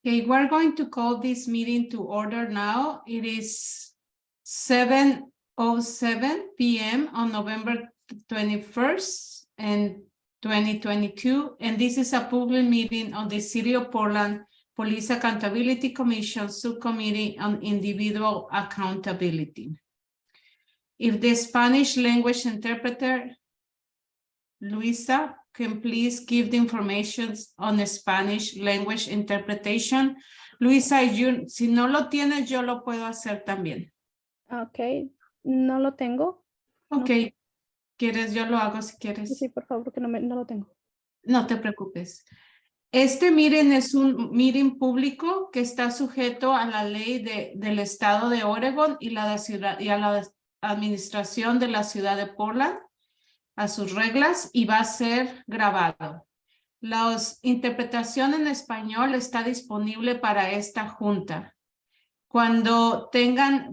Okay, we're going to call this meeting to order now. It is 7:07 p.m. on November 21st and 2022. And this is a public meeting on the City of Portland Police Accountability Commission Subcommittee on Individual Accountability. If the Spanish language interpreter, Luisa, can please give the information on the Spanish language interpretation. Luisa, si no lo tienes, yo lo puedo hacer también. Ok, no lo tengo. Ok, No. ¿Quieres? Yo lo hago si quieres. Sí, por favor, que no lo tengo. No te preocupes. Este meeting es un meeting público que está sujeto a la ley del estado de Oregon y a la administración de la ciudad de Portland, a sus reglas, y va a ser grabado. La interpretación en español está disponible para esta junta. Cuando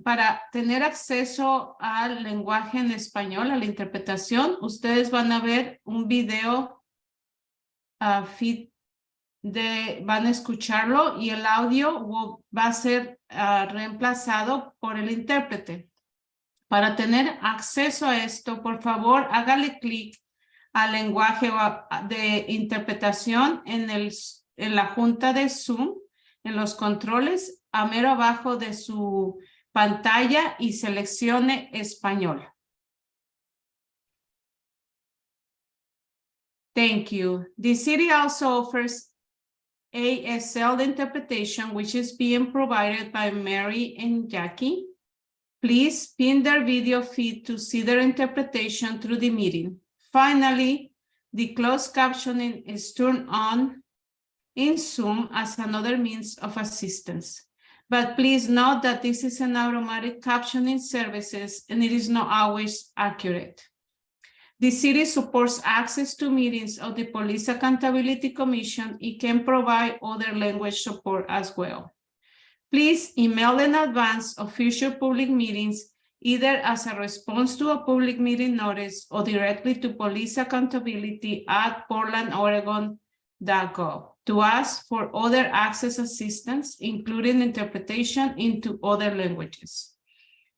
para tener acceso al lenguaje en español, a la interpretación, ustedes van a ver un video feed van a escucharlo y el audio va a ser reemplazado por el intérprete. Para tener acceso a esto, por favor, hágale clic al lenguaje de interpretación en la junta de Zoom, en los controles, a mero abajo de su pantalla y seleccione español. Thank you. The city also offers ASL interpretation, which is being provided by Mary and Jackie. Please pin their video feed to see their interpretation through the meeting. Finally, the closed captioning is turned on in Zoom as another means of assistance. But please note that this is an automatic captioning services and it is not always accurate. The city supports access to meetings of the Police Accountability Commission. It can provide other language support as well. Please email in advance of future public meetings, either as a response to a public meeting notice or directly to policeaccountability@portlandoregon.gov to ask for other access assistance, including interpretation into other languages.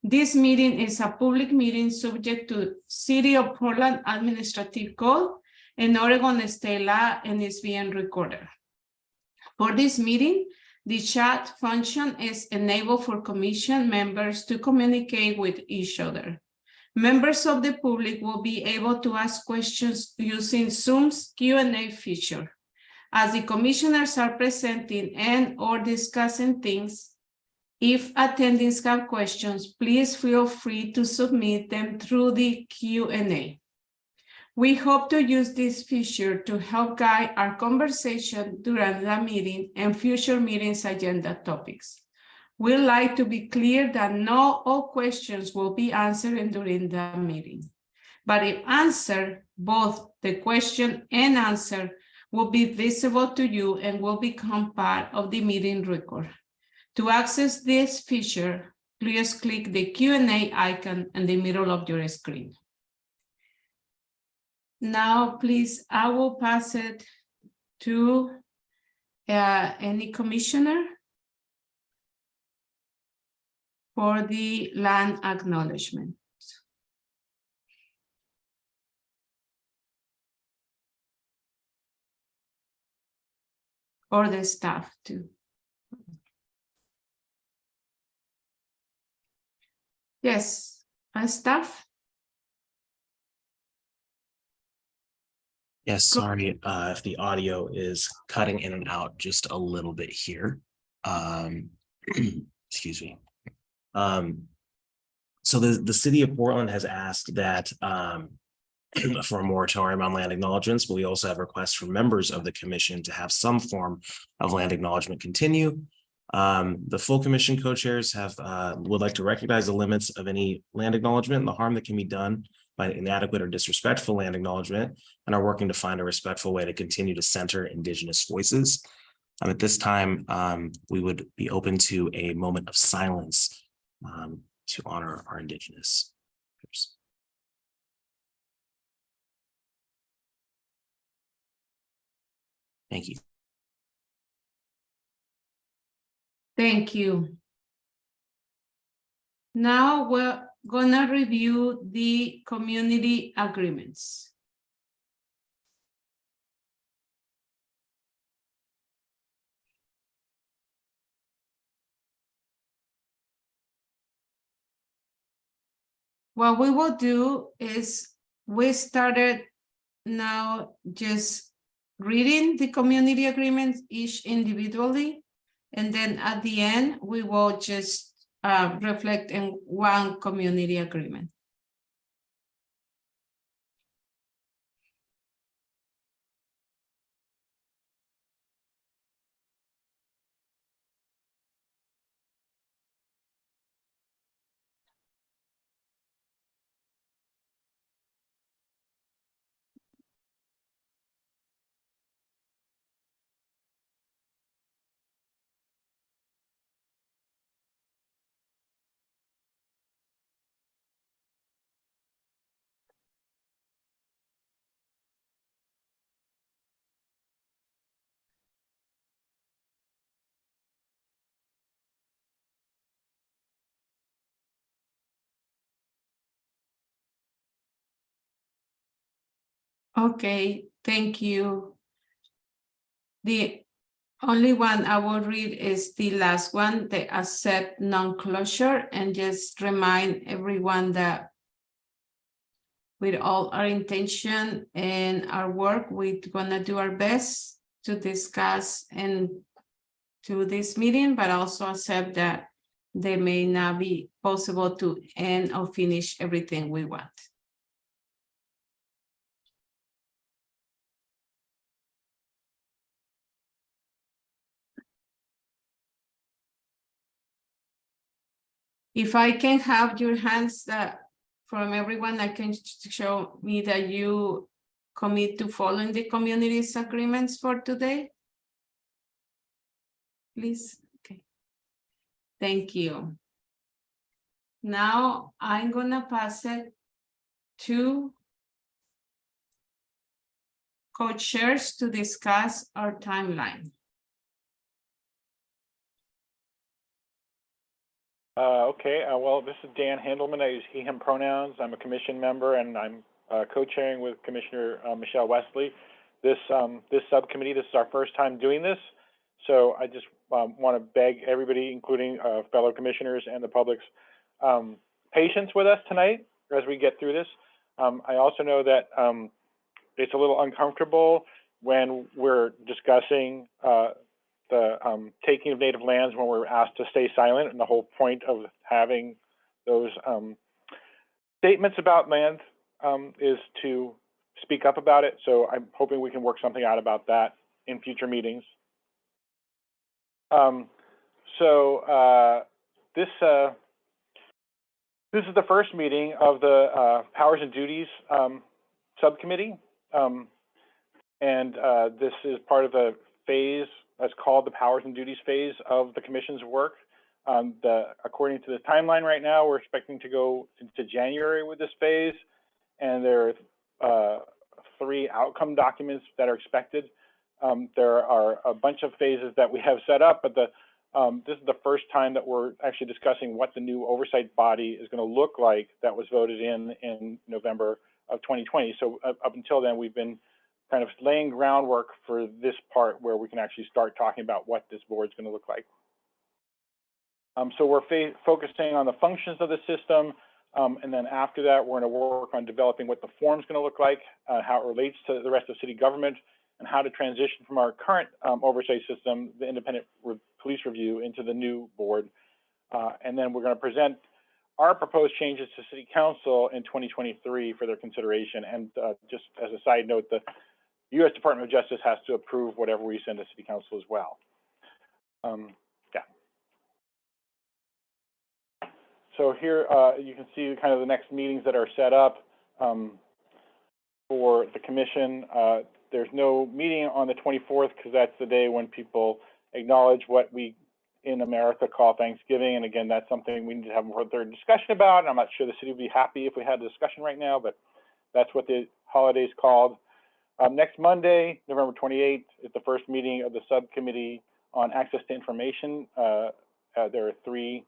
This meeting is a public meeting subject to City of Portland Administrative Code and Oregon State Law and is being recorded. For this meeting, the chat function is enabled for commission members to communicate with each other. Members of the public will be able to ask questions using Zoom's Q&A feature. As the commissioners are presenting and or discussing things, if attendees have questions, please feel free to submit them through the Q&A. We hope to use this feature to help guide our conversation during the meeting and future meetings agenda topics. We'd like to be clear that not all questions will be answered during the meeting. But if answered, both the question and answer will be visible to you and will become part of the meeting record. To access this feature, please click the Q&A icon in the middle of your screen. Now, please, I will pass it to any commissioner for the land acknowledgement. Or the staff too. Yes, staff. Yes, sorry if the audio is cutting in and out just a little bit here. Excuse me. So the city of Portland has asked that for a moratorium on land acknowledgements, but we also have requests from members of the commission to have some form of land acknowledgement continue. The full commission co-chairs would like to recognize the limits of any land acknowledgement and the harm that can be done by inadequate or disrespectful land acknowledgement, and are working to find a respectful way to continue to center Indigenous voices. At this time, we would be open to a moment of silence to honor our Indigenous peers. Thank you. Thank you. Now we're gonna review the community agreements. What we will do is we started now just reading the community agreements each individually. And then at the end, we will just reflect in one community agreement. Okay, thank you. The only one I will read is the last one, the accept non-closure, and just remind everyone that with all our intention and our work, we're gonna do our best to discuss and to this meeting, but also accept that they may not be possible to end or finish everything we want. If I can have your hands from everyone, I can show me that you commit to following the community's agreements for today. Please, okay. Thank you. Now I'm gonna pass it to co-chairs to discuss our timeline. Okay, well, this is Dan Handelman. I use he, him pronouns. I'm a commission member, and I'm co-chairing with Commissioner Michelle Wesley. This subcommittee, this is our first time doing this, so I just want to beg everybody, including fellow commissioners and the public's patience with us tonight as we get through this. I also know that it's a little uncomfortable when we're discussing the taking of native lands when we're asked to stay silent, and the whole point of having those statements about land is to speak up about it. So I'm hoping we can work something out about that in future meetings. This is the first meeting of the Powers and Duties subcommittee, and this is part of the phase that's called the Powers and Duties phase of the Commission's work. According to the timeline right now, we're expecting to go into January with this phase, and there are 3 outcome documents that are expected. There are a bunch of phases that we have set up, but this is the first time that we're actually discussing what the new oversight body is going to look like that was voted in November of 2020. So up until then, we've been kind of laying groundwork for this part where we can actually start talking about what this board is going to look like. So we're focusing on the functions of the system, and then after that, we're going to work on developing what the form is going to look like, how it relates to the rest of city government, and how to transition from our current oversight system, the independent police review, into the new board. And then we're going to present our proposed changes to City Council in 2023 for their consideration. And just as a side note, the U.S. Department of Justice has to approve whatever we send to City Council as well. Yeah. So here you can see kind of the next meetings that are set up for the commission. There's no meeting on the 24th because that's the day when people acknowledge what we in America call Thanksgiving. And again, that's something we need to have more third discussion about. And I'm not sure the city would be happy if we had a discussion right now, but that's what the holiday is called. Next Monday, November 28th, is the first meeting of the subcommittee on access to information there are 3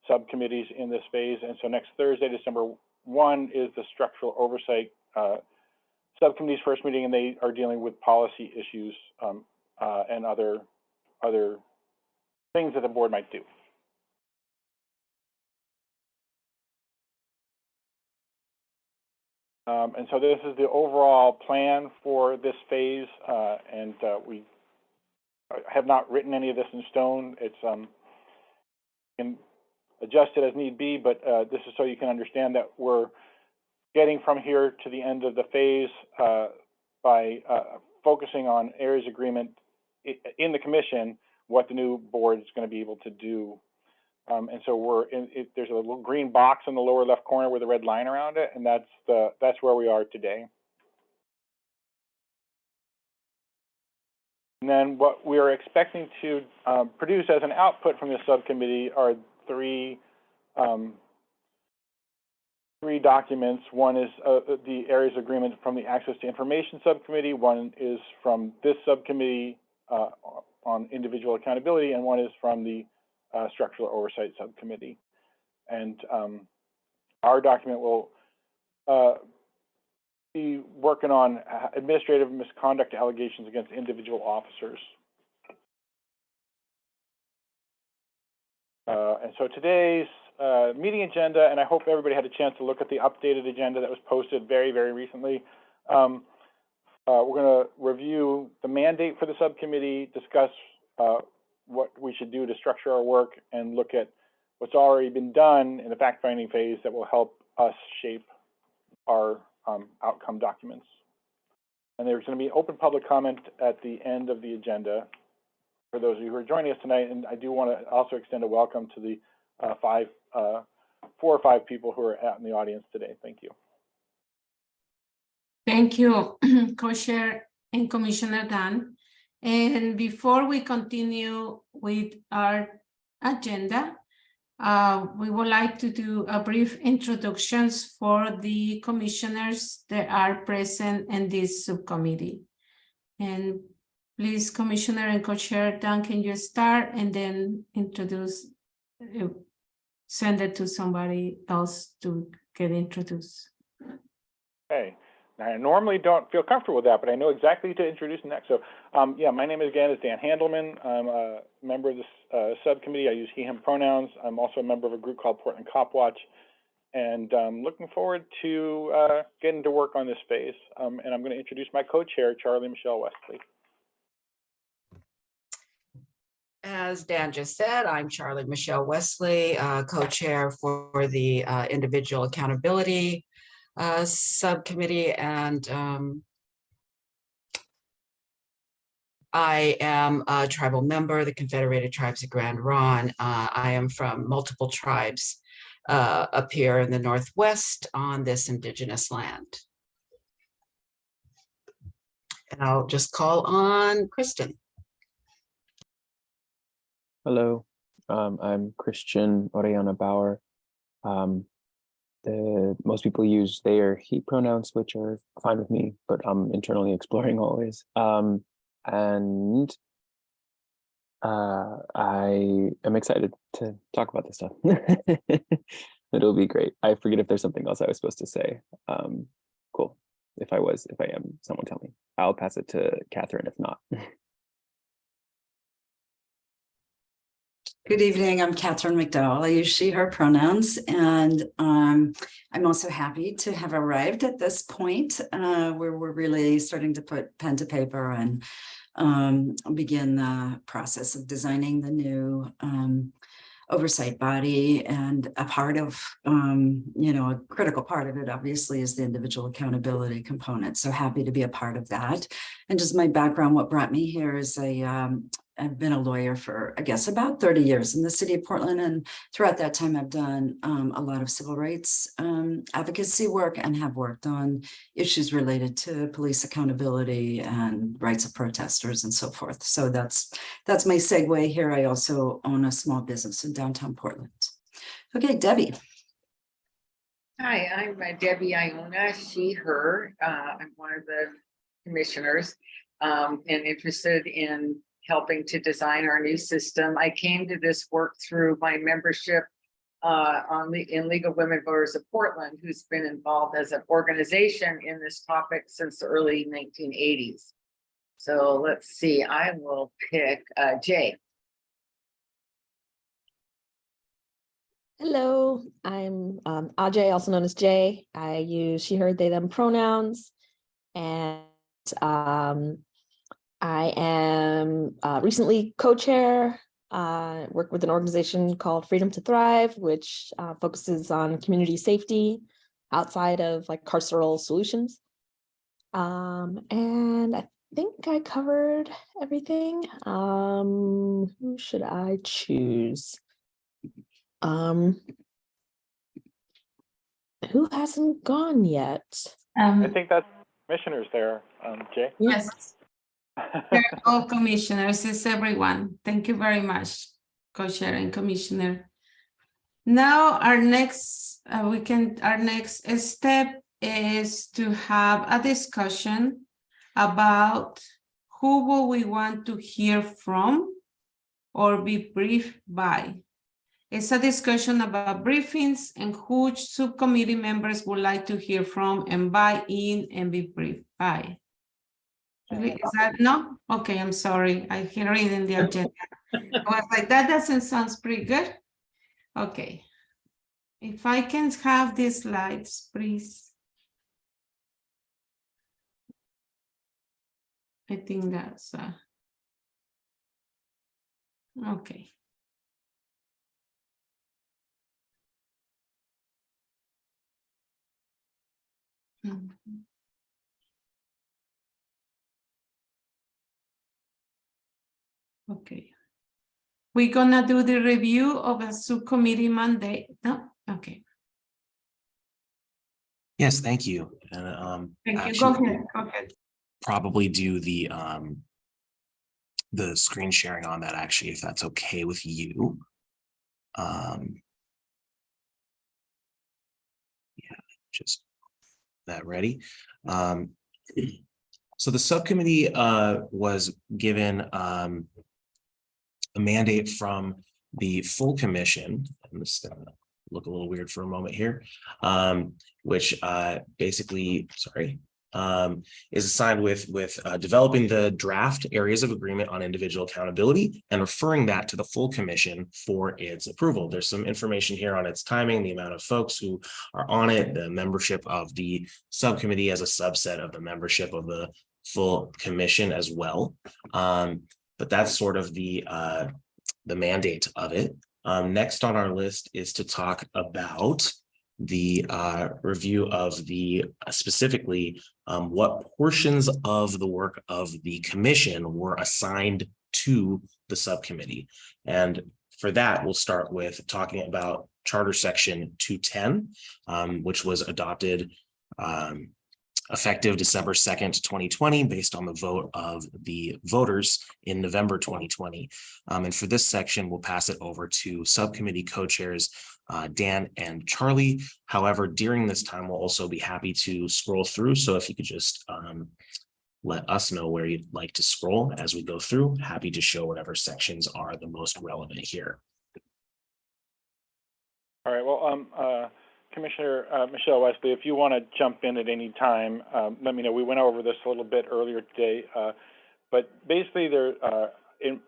subcommittees in this phase. And so next Thursday, December 1 is the structural oversight subcommittee's first meeting, and they are dealing with policy issues and other things that the board might do. And so this is the overall plan for this phase, and we have not written any of this in stone. It's can adjust it as need be, but this is so you can understand that we're getting from here to the end of the phase by focusing on areas agreement in the commission, what the new board is going to be able to do. And so there's a little green box in the lower left corner with a red line around it, and that's where we are today. And then what we are expecting to produce as an output from this subcommittee are three documents. One is the areas agreement from the Access to Information subcommittee. One is from this subcommittee on individual accountability, and one is from the structural oversight subcommittee. And our document will be working on administrative misconduct allegations against individual officers. And so today's meeting agenda, and I hope everybody had a chance to look at the updated agenda that was posted very, very recently. We're going to review the mandate for the subcommittee, discuss what we should do to structure our work, and look at what's already been done in the fact-finding phase that will help us shape our outcome documents. And there's going to be open public comment at the end of the agenda for those of you who are joining us tonight. And I do want to also extend a welcome to the 4 or 5 people who are out in the audience today. Thank you. Thank you, Co-Chair and Commissioner Dan. And before we continue with our agenda, we would like to do a brief introductions for the commissioners that are present in this subcommittee. And please, Commissioner and Co-Chair Dan, can you start and then introduce, send it to somebody else to get introduced. Okay. I normally don't feel comfortable with that, but I know exactly who to introduce next. So, yeah, my name is Dan Handelman. I'm a member of this subcommittee. I use he, him pronouns. I'm also a member of a group called Portland Cop Watch, and looking forward to getting to work on this phase. And I'm going to introduce my co-chair, Charlie Michelle Wesley. As Dan just said, I'm Charlie Michelle Wesley, co-chair for the Individual Accountability subcommittee, and I am a tribal member of the Confederated Tribes of Grand Ronde. I am from multiple tribes up here in the Northwest on this indigenous land. And I'll just call on Kristen. Hello, I'm Christian Orellana Bauer. Most people use they or he pronouns, which are fine with me, but I'm internally exploring always. And I am excited to talk about this stuff. It'll be great. I forget if there's something else I was supposed to say. Cool. If I am, someone tell me. I'll pass it to Catherine if not. Good evening, I'm Catherine McDowell. I use she, her pronouns, and I'm also happy to have arrived at this point where we're really starting to put pen to paper and begin the process of designing the new oversight body. And a part of, a critical part of it, obviously, is the individual accountability component. So happy to be a part of that. And just my background, what brought me here is I've been a lawyer for, I guess, about 30 years in the city of Portland. And throughout that time, I've done a lot of civil rights advocacy work and have worked on issues related to police accountability and rights of protesters and so forth. So that's my segue here. I also own a small business in downtown Portland. Okay, Debbie. Hi, I'm Debbie Iona, she, her. I'm one of the commissioners and interested in helping to design our new system. I came to this work through my membership in League of Women Voters of Portland, who's been involved as an organization in this topic since the early 1980s. So let's see, I will pick Jay. Hello, I'm Ajay, also known as Jay. I use she, her, they, them pronouns. And I am recently co-chair, work with an organization called Freedom to Thrive, which focuses on community safety outside of like carceral solutions. And I think I covered everything. Who should I choose? Who hasn't gone yet? I think that's commissioners there, Jay. Yes, they're all commissioners, it's everyone. Thank you very much, co-chair and commissioner. Now our next step is to have a discussion about who will we want to hear from or be briefed by. It's a discussion about briefings and who subcommittee members would like to hear from and buy in and be briefed by. Really? Is that no? Okay, I'm sorry. I can read in the agenda. I was like, that doesn't sound pretty good. Okay. If I can have these slides, please. I think that's okay. Okay. We're gonna do the review of a subcommittee mandate. No? Okay. Yes, thank you. And Thank you. actually, Go ahead. Go ahead. probably do the screen sharing on that actually, if that's okay with you. Yeah, just that ready. So the subcommittee was given a mandate from the full commission. I'm just gonna look a little weird for a moment here, which basically, sorry, is assigned with developing the draft areas of agreement on individual accountability and referring that to the full commission for its approval. There's some information here on its timing, the amount of folks who are on it, the membership of the subcommittee as a subset of the membership of the full commission as well. But that's sort of the mandate of it. Next on our list is to talk about the review of the specifically what portions of the work of the commission were assigned to the subcommittee. And for that, we'll start with talking about Charter Section 210, which was adopted effective December 2nd, 2020, based on the vote of the voters in November 2020. And for this section, we'll pass it over to subcommittee co-chairs Dan and Charlie. However, during this time, we'll also be happy to scroll through. So if you could just let us know where you'd like to scroll as we go through, happy to show whatever sections are the most relevant here. All right, well, Commissioner Michelle Wesley, if you want to jump in at any time, let me know. We went over this a little bit earlier today, but basically there, in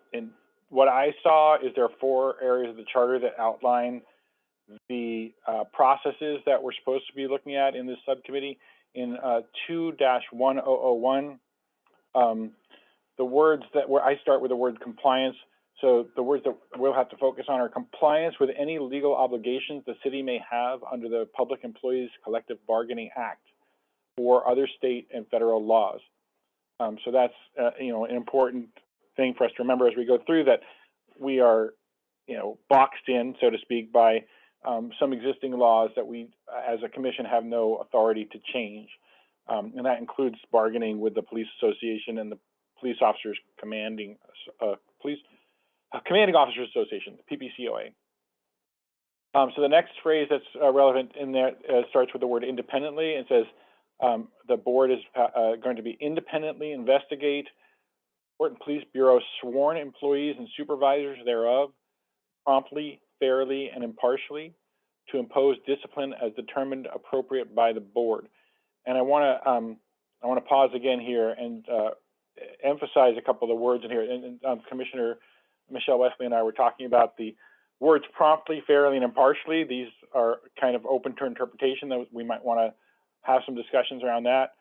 what I saw is there are 4 areas of the charter that outline the processes that we're supposed to be looking at in this subcommittee. In 2-1001, the words that where I start with the word compliance. So the words that we'll have to focus on are compliance with any legal obligations the city may have under the Public Employees Collective Bargaining Act or other state and federal laws. So that's an important thing for us to remember as we go through, that we are boxed in, so to speak, by some existing laws that we as a commission have no authority to change. And that includes bargaining with the Police Association and the Police Officers Commanding Officers Association, the PPCOA. So the next phrase that's relevant in there starts with the word independently. It says the board is going to be independently investigate Portland Police Bureau sworn employees and supervisors thereof promptly, fairly, and impartially to impose discipline as determined appropriate by the board. And I want to pause again here and emphasize a couple of the words in here. And Commissioner Michelle Wesley and I were talking about the words promptly, fairly, and impartially. These are kind of open to interpretation, that we might want to have some discussions around that.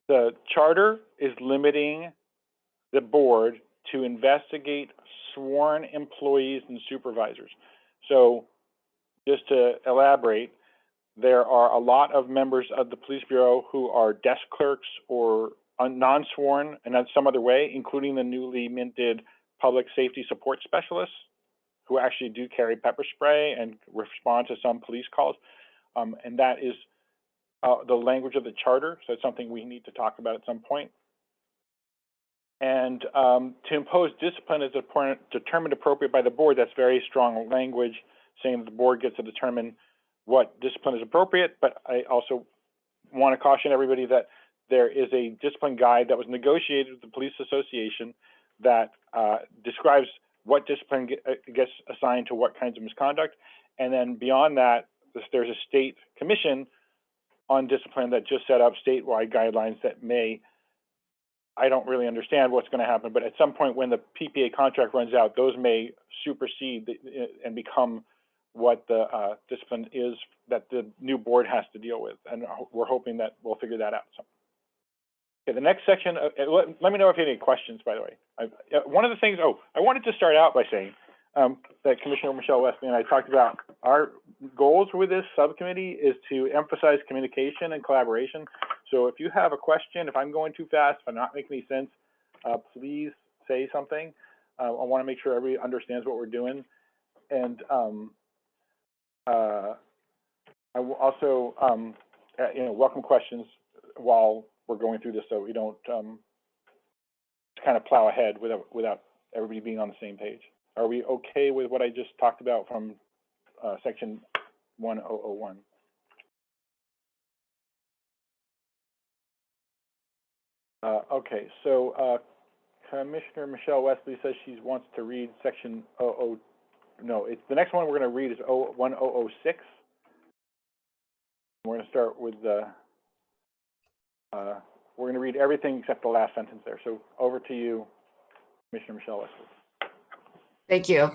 The charter is limiting the board to investigate sworn employees and supervisors. So just to elaborate, there are a lot of members of the Police Bureau who are desk clerks or non-sworn and in some other way, including the newly minted public safety support specialists who actually do carry pepper spray and respond to some police calls. And that is the language of the charter. So it's something we need to talk about at some point. And to impose discipline as determined appropriate by the board, that's very strong language saying that the board gets to determine what discipline is appropriate. But I also want to caution everybody that there is a discipline guide that was negotiated with the Police Association that describes what discipline gets assigned to what kinds of misconduct. And then beyond that, there's a state commission on discipline that just set up statewide guidelines that may, I don't really understand what's going to happen, but at some point when the PPA contract runs out, those may supersede and become what the discipline is that the new board has to deal with. And we're hoping that we'll figure that out. Okay, the next section, let me know if you have any questions, by the way. One of the things, I wanted to start out by saying that Commissioner Michelle Wesley and I talked about our goals with this subcommittee is to emphasize communication and collaboration. So if you have a question, if I'm going too fast, if I'm not making any sense, please say something. I want to make sure everybody understands what we're doing. And I will also, welcome questions while we're going through this, so we don't kind of plow ahead without everybody being on the same page. Are we okay with what I just talked about from section 1001? Okay, so Commissioner Michelle Wesley says she wants to read section it's the next one we're going to read is 1006. We're going to start with the we're going to read everything except the last sentence there. So over to you, Commissioner Michelle Wesley. Thank you.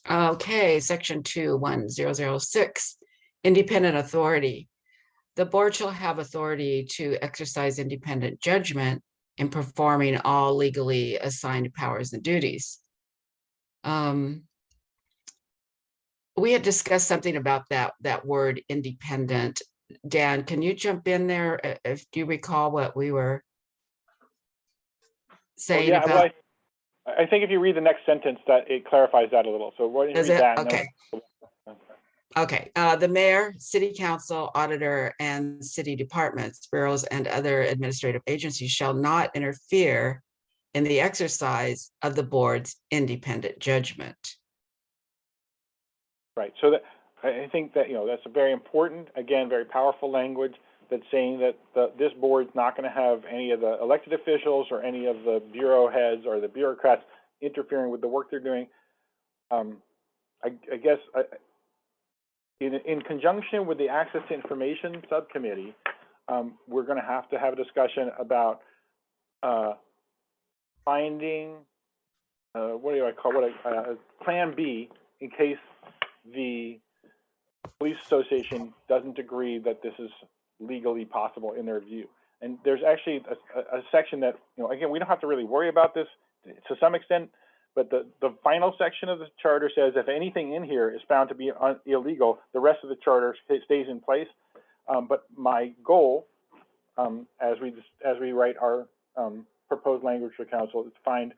Okay, section 21006, independent authority. The board shall have authority to exercise independent judgment in performing all legally assigned powers and duties. We had discussed something about that word independent. Dan, can you jump in there if you recall what we were saying about? Well, I think if you read the next sentence, that it clarifies that a little. So why don't you read that? Okay. Okay. The mayor, city council, auditor, and city departments, bureaus, and other administrative agencies shall not interfere in the exercise of the board's independent judgment. Right. So that I think that that's a very important, again, very powerful language that's saying that this board's not going to have any of the elected officials or any of the bureau heads or the bureaucrats interfering with the work they're doing. I guess in conjunction with the Access to Information Subcommittee, we're going to have a discussion about finding Plan B in case the Police Association doesn't agree that this is legally possible in their view. And there's actually a section that, again, we don't have to really worry about this to some extent, but the final section of the charter says if anything in here is found to be illegal, the rest of the charter stays in place. But my goal, as we write our proposed language for council, is to find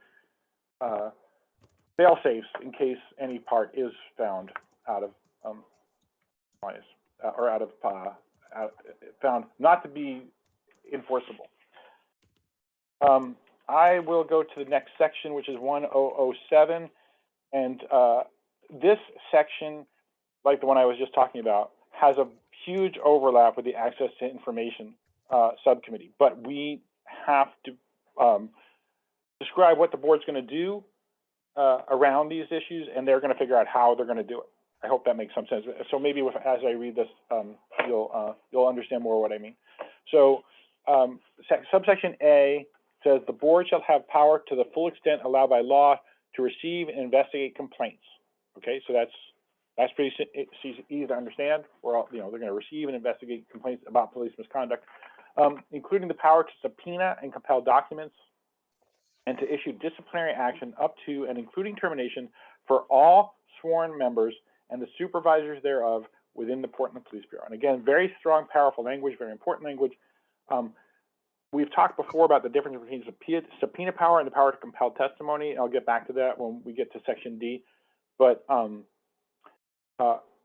fail safes in case any part is found out of or out of found not to be enforceable. I will go to the next section, which is 1007, and this section, like the one I was just talking about, has a huge overlap with the Access to Information Subcommittee, but we have to describe what the board's going to do around these issues, and they're going to figure out how they're going to do it. I hope that makes some sense. So maybe as I read this, you'll understand more what I mean. So subsection A says the board shall have power to the full extent allowed by law to receive and investigate complaints. Okay, so that's pretty easy to understand. They're going to receive and investigate complaints about police misconduct, including the power to subpoena and compel documents, and to issue disciplinary action up to and including termination for all sworn members and the supervisors thereof within the Portland Police Bureau. And again, very strong, powerful language, very important language. We've talked before about the difference between subpoena power and the power to compel testimony. I'll get back to that when we get to section D. But when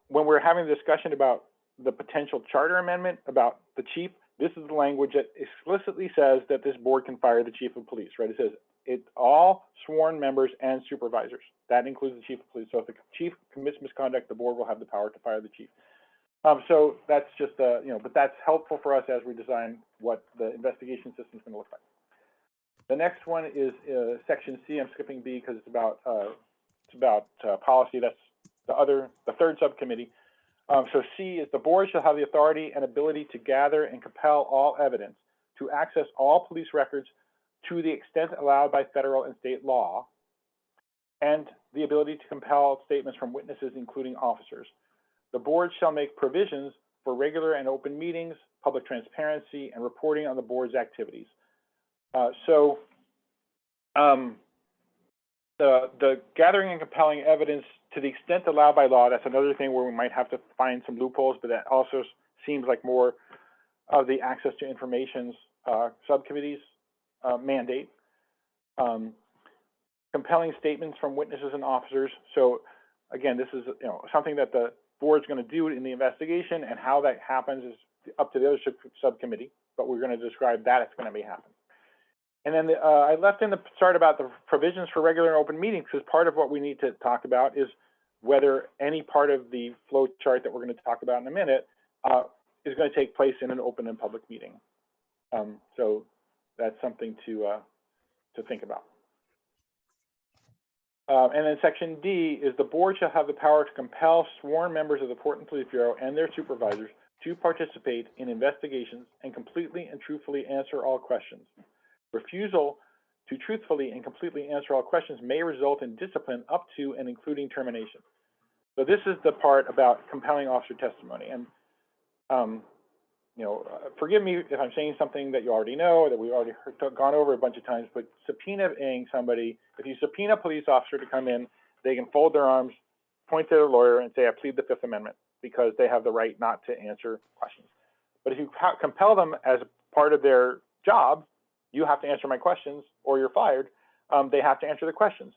we're having a discussion about the potential charter amendment about the chief, this is the language that explicitly says that this board can fire the chief of police, right? It says it's all sworn members and supervisors. That includes the chief of police. So if the chief commits misconduct, the board will have the power to fire the chief. So that's just, but that's helpful for us as we design what the investigation system is going to look like. The next one is section C. I'm skipping B because it's about policy. That's the third subcommittee. So C is the board shall have the authority and ability to gather and compel all evidence, to access all police records to the extent allowed by federal and state law, and the ability to compel statements from witnesses, including officers. The board shall make provisions for regular and open meetings, public transparency, and reporting on the board's activities. The gathering and compelling evidence to the extent allowed by law, that's another thing where we might have to find some loopholes, but that also seems like more of the access to information's subcommittee's mandate. Compelling statements from witnesses and officers. So again, this is something that the board's going to do in the investigation, and how that happens is up to the other subcommittee, but we're going to describe that it's going to be happening. And then I left in the start about the provisions for regular and open meetings, because part of what we need to talk about is whether any part of the flow chart that we're going to talk about in a minute is going to take place in an open and public meeting. So that's something to think about. And then section D is the board shall have the power to compel sworn members of the Portland Police Bureau and their supervisors to participate in investigations and completely and truthfully answer all questions. Refusal to truthfully and completely answer all questions may result in discipline up to and including termination. So this is the part about compelling officer testimony. And forgive me if I'm saying something that you already know, or that we've already gone over a bunch of times, but subpoenaing somebody, if you subpoena a police officer to come in, they can fold their arms, point to their lawyer and say, I plead the Fifth Amendment, because they have the right not to answer questions. But if you compel them as part of their job, you have to answer my questions or you're fired, they have to answer the questions.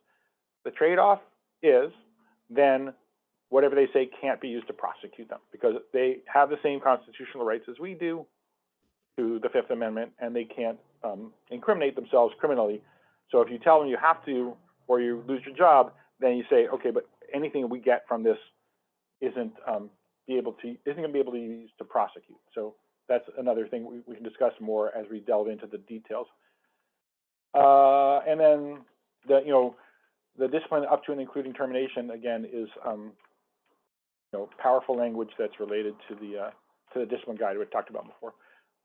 The trade-off is then whatever they say can't be used to prosecute them, because they have the same constitutional rights as we do to the Fifth Amendment, and they can't incriminate themselves criminally. So if you tell them you have to, or you lose your job, then you say, okay, but anything we get from this isn't going to be able to be used to prosecute. So that's another thing we can discuss more as we delve into the details. And then the discipline up to and including termination, again, is powerful language that's related to the discipline guide we talked about before.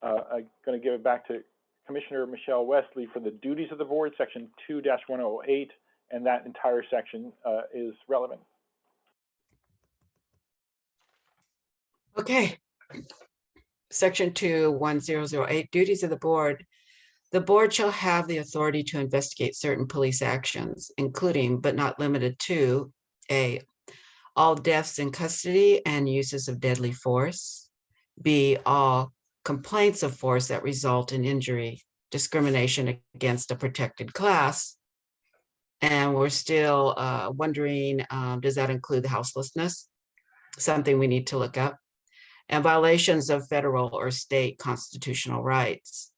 I'm going to give it back to Commissioner Michelle Wesley for the duties of the board, section 2-108, and that entire section is relevant. Okay. Section 2-1008, duties of the board. The board shall have the authority to investigate certain police actions, including but not limited to A, all deaths in custody and uses of deadly force. B, all complaints of force that result in injury, discrimination against a protected class. And we're still wondering, does that include the houselessness? Something we need to look up. And violations of federal or state constitutional rights.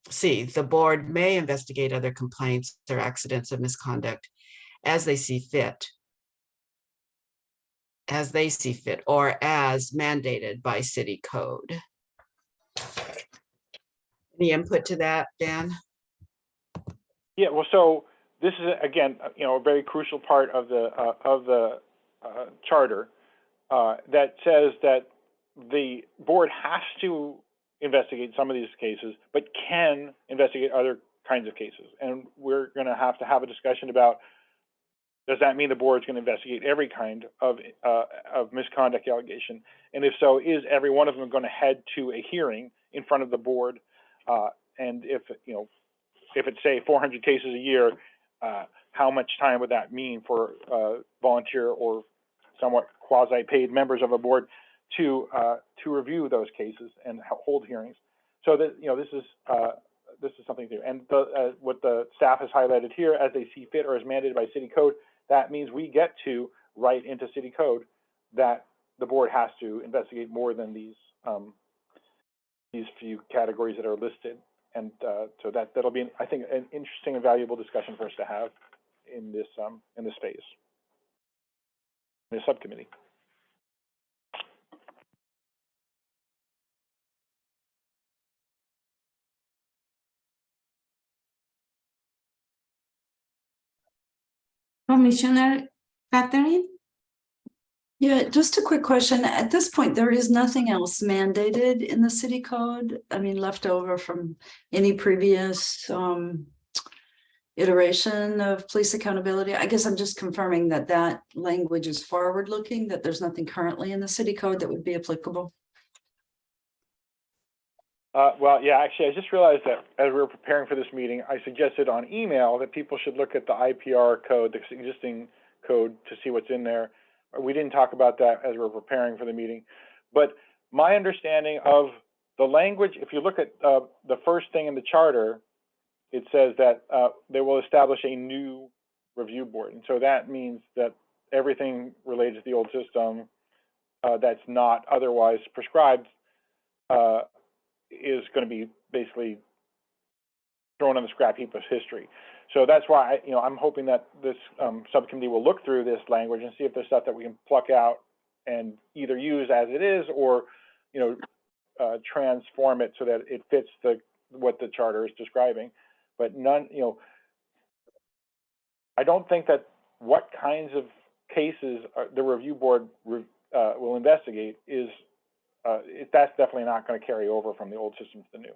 C, the board may investigate other complaints or accidents of misconduct as they see fit, or as mandated by city code. Any input to that, Dan? Yeah, well, so this is, again, a very crucial part of the charter that says that the board has to investigate some of these cases, but can investigate other kinds of cases. And we're going to have a discussion about, does that mean the board's going to investigate every kind of misconduct allegation? And if so, is every one of them going to head to a hearing in front of the board? And if it's say 400 cases a year, how much time would that mean for volunteer or somewhat quasi-paid members of a board to review those cases and hold hearings? So that this is something to do. And what the staff has highlighted here, as they see fit or as mandated by city code, that means we get to write into city code that the board has to investigate more than these few categories that are listed. And so that'll be, I think, an interesting and valuable discussion for us to have in this phase, in this subcommittee. Commissioner Catherine? Yeah, just a quick question. At this point, there is nothing else mandated in the city code. I mean, left over from any previous iteration of police accountability. I guess I'm just confirming that that language is forward-looking, that there's nothing currently in the city code that would be applicable. Well, yeah, actually, I just realized that as we were preparing for this meeting, I suggested on email that people should look at the IPR code, the existing code, to see what's in there. We didn't talk about that as we were preparing for the meeting. But my understanding of the language, if you look at the first thing in the charter, it says that they will establish a new review board. And so that means that everything related to the old system that's not otherwise prescribed is going to be basically thrown on the scrap heap of history. So that's why I'm hoping that this subcommittee will look through this language and see if there's stuff that we can pluck out and either use as it is or transform it so that it fits what the charter is describing. But none, I don't think that what kinds of cases the review board will investigate is that's definitely not going to carry over from the old system to the new.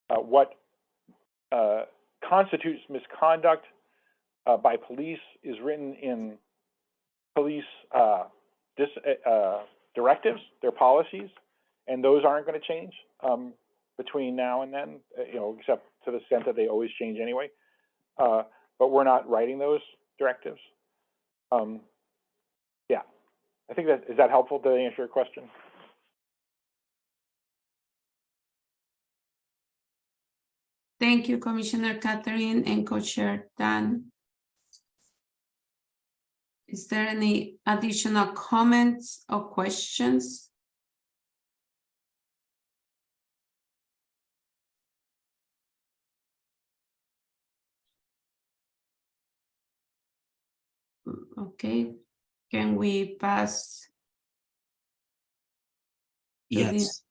What constitutes misconduct by police is written in police directives, their policies, and those aren't going to change between now and then, except to the extent that they always change anyway. But we're not writing those directives. Yeah, I think is that helpful to answer your question? Thank you, Commissioner Catherine and Co-Chair Dan. Is there any additional comments or questions? Okay, can we pass? Yes.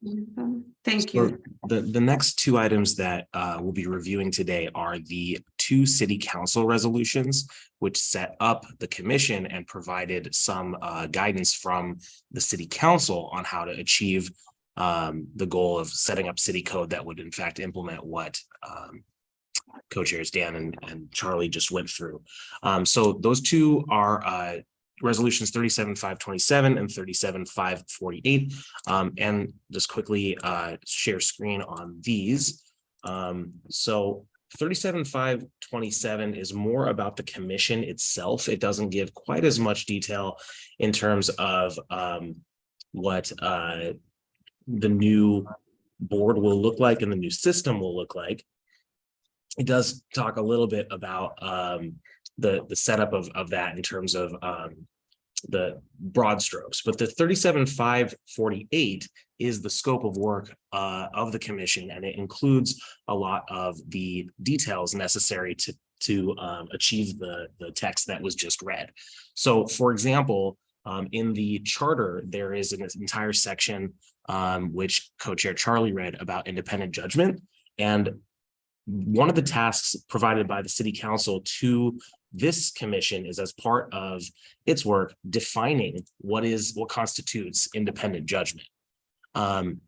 Thank So you. the next two items that we'll be reviewing today are the two city council resolutions, which set up the commission and provided some guidance from the city council on how to achieve the goal of setting up city code that would in fact implement what co-chairs Dan and Charlie just went through. So those two are resolutions 37-527 and 37-548. And just quickly share screen on these. So 37-527 is more about the commission itself. It doesn't give quite as much detail in terms of what the new board will look like and the new system will look like. It does talk a little bit about the setup of that in terms of the broad strokes, but the 37-548 is the scope of work of the commission, and it includes a lot of the details necessary to achieve the text that was just read. So, for example, in the charter, there is an entire section which Co-Chair Charlie read about independent judgment. And one of the tasks provided by the city council to this commission is, as part of its work, defining what constitutes independent judgment. And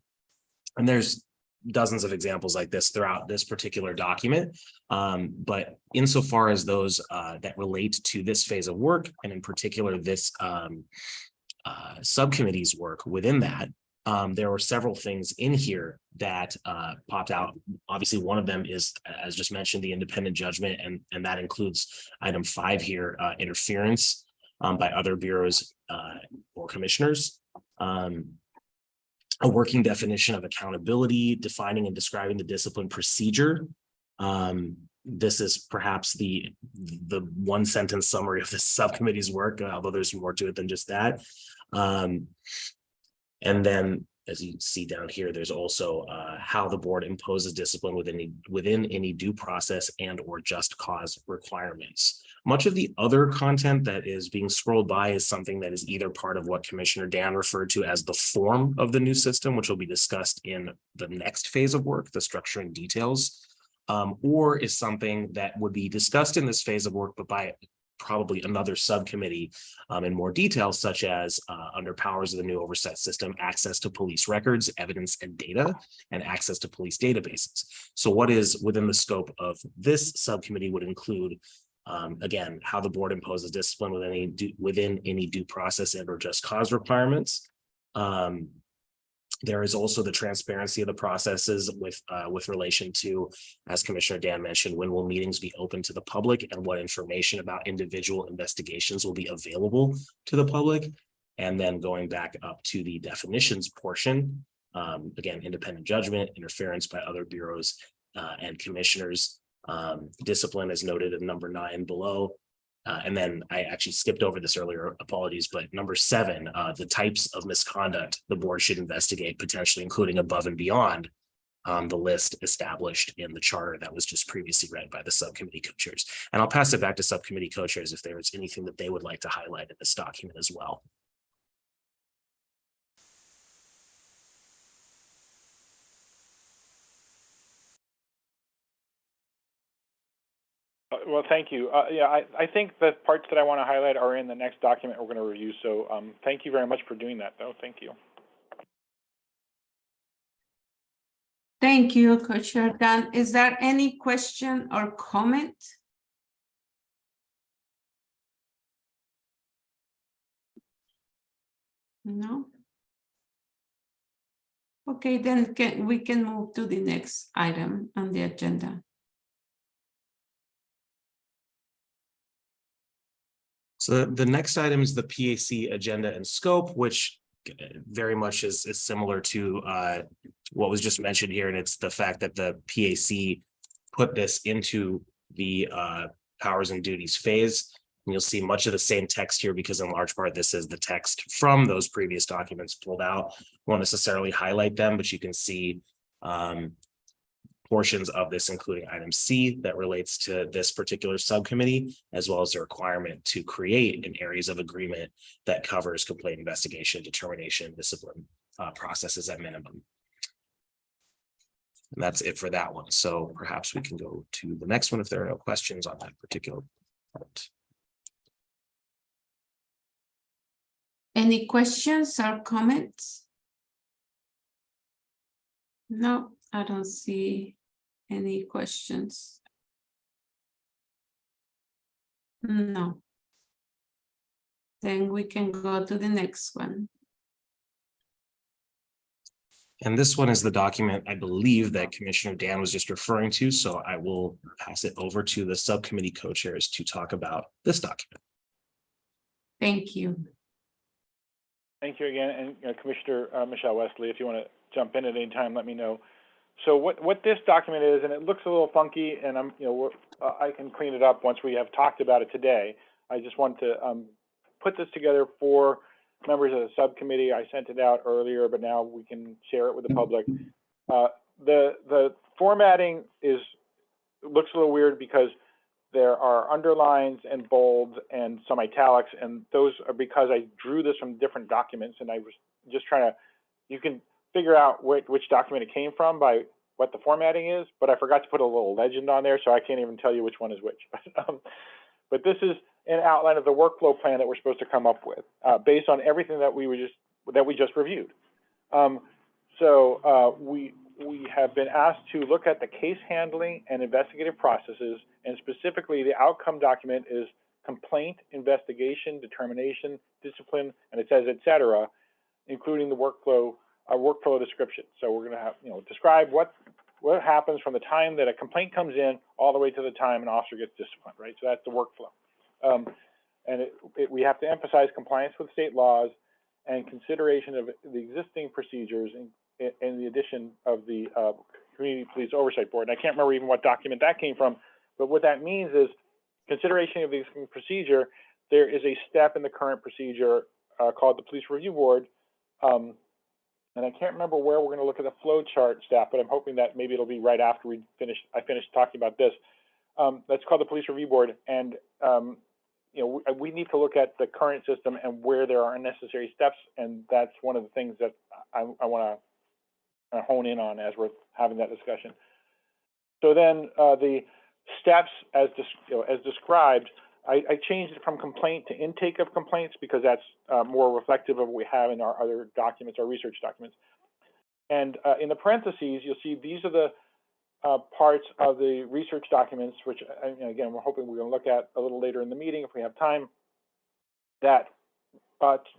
there's dozens of examples like this throughout this particular document. But insofar as those that relate to this phase of work, and in particular this subcommittee's work within that, there were several things in here that popped out. Obviously, one of them is, as just mentioned, the independent judgment, and that includes item 5 here, interference by other bureaus or commissioners. A working definition of accountability, defining and describing the discipline procedure. This is perhaps the one sentence summary of this subcommittee's work, although there's more to it than just that. And then, as you see down here, there's also how the board imposes discipline within any due process and or just cause requirements. Much of the other content that is being scrolled by is something that is either part of what Commissioner Dan referred to as the form of the new system, which will be discussed in the next phase of work, the structuring details, or is something that would be discussed in this phase of work, but by probably another subcommittee in more detail, such as under powers of the new oversight system, access to police records, evidence and data, and access to police databases. So what is within the scope of this subcommittee would include, again, how the board imposes discipline within any due process and or just cause requirements. There is also the transparency of the processes with relation to, as Commissioner Dan mentioned, when will meetings be open to the public and what information about individual investigations will be available to the public. And then going back up to the definitions portion, again, independent judgment, interference by other bureaus and commissioners, discipline is noted in number 9 below. And then I actually skipped over this earlier, apologies, but number 7, the types of misconduct the board should investigate, potentially including above and beyond the list established in the charter that was just previously read by the subcommittee co-chairs. And I'll pass it back to subcommittee co-chairs if there is anything that they would like to highlight in this document as well. Well, thank you. Yeah, I think the parts that I want to highlight are in the next document we're going to review. So thank you very much for doing that, though. Thank you. Thank you, Co-Chair Dan. Is there any question or comment? No? Okay, then we can move to the next item on the agenda. So the next item is the PAC agenda and scope, which very much is similar to what was just mentioned here. And it's the fact that the PAC put this into the powers and duties phase. And you'll see much of the same text here because in large part, this is the text from those previous documents pulled out. Won't necessarily highlight them, but you can see portions of this, including item C that relates to this particular subcommittee, as well as the requirement to create an areas of agreement that covers complaint investigation, determination, discipline processes at minimum. And that's it for that one. So perhaps we can go to the next one if there are no questions on that particular part. Any questions or comments? No, I don't see any questions. No. Then we can go to the next one. And this one is the document I believe that Commissioner Dan was just referring to. So I will pass it over to the subcommittee co-chairs to talk about this document. Thank you. Thank you again. And Commissioner Michelle Wesley, if you want to jump in at any time, let me know. So what this document is, and it looks a little funky, and I can clean it up once we have talked about it today. I just want to put this together for members of the subcommittee. I sent it out earlier, but now we can share it with the public. The formatting looks a little weird because there are underlines and bolds and some italics, and those are because I drew this from different documents, and I was just trying to, you can figure out which document it came from by what the formatting is, but I forgot to put a little legend on there, so I can't even tell you which one is which. But this is an outline of the workflow plan that we're supposed to come up with, based on everything that we just reviewed. We have been asked to look at the case handling and investigative processes, and specifically the outcome document is complaint, investigation, determination, discipline, and it says, et cetera, including the workflow description. So we're going to have, describe what happens from the time that a complaint comes in all the way to the time an officer gets disciplined, right? So that's the workflow. And we have to emphasize compliance with state laws and consideration of the existing procedures in the addition of the Community Police Oversight Board. And I can't remember even what document that came from, but what that means is consideration of the existing procedure. There is a step in the current procedure called the Police Review Board. And I can't remember where we're going to look at the flow chart, staff, but I'm hoping that maybe it'll be right after I finish talking about this. That's called the Police Review Board. And we need to look at the current system and where there are unnecessary steps, and that's one of the things that I want to hone in on as we're having that discussion. So then the steps as described, I changed it from complaint to intake of complaints because that's more reflective of what we have in our other documents, our research documents. And in the parentheses, you'll see these are the parts of the research documents, which again, we're hoping we're going to look at a little later in the meeting if we have time, that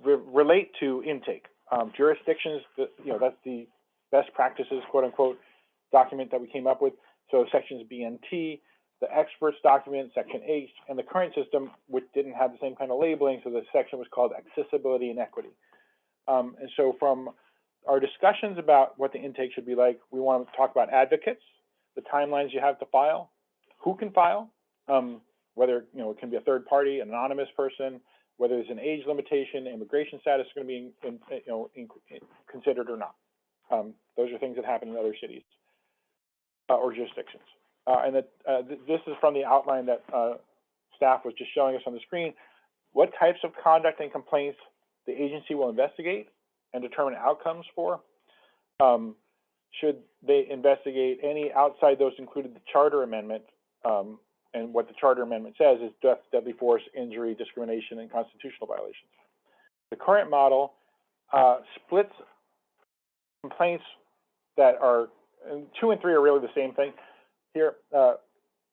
relate to intake. Jurisdictions, that's the best practices, quote unquote, document that we came up with. So sections B and T, the experts document, section H, and the current system, which didn't have the same kind of labeling, so the section was called accessibility and equity. And so from our discussions about what the intake should be like, we want to talk about advocates, the timelines you have to file, who can file, whether it can be a third party, an anonymous person, whether there's an age limitation, immigration status is going to be considered or not. Those are things that happen in other cities or jurisdictions. And this is from the outline that staff was just showing us on the screen. What types of conduct and complaints the agency will investigate and determine outcomes for? Should they investigate any outside those included the charter amendment? And what the charter amendment says is death, deadly force, injury, discrimination, and constitutional violations. The current model splits complaints that are, and 2 and 3 are really the same thing. Here,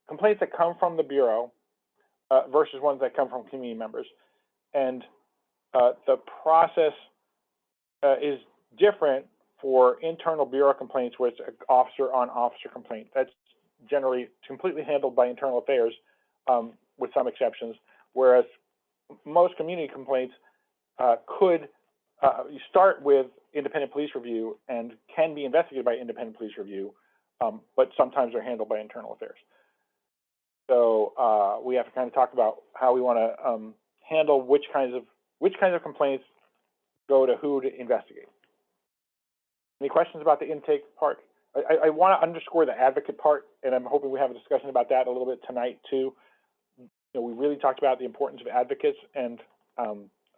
complaints that come from the Bureau versus ones that come from community members. And the process is different for internal Bureau complaints where it's an officer-on-officer complaint. That's generally completely handled by internal affairs with some exceptions, whereas most community complaints could start with independent police review and can be investigated by independent police review, but sometimes they're handled by internal affairs. So we have to kind of talk about how we want to handle which kinds of complaints go to who to investigate. Any questions about the intake part? I want to underscore the advocate part, and I'm hoping we have a discussion about that a little bit tonight too. We really talked about the importance of advocates, and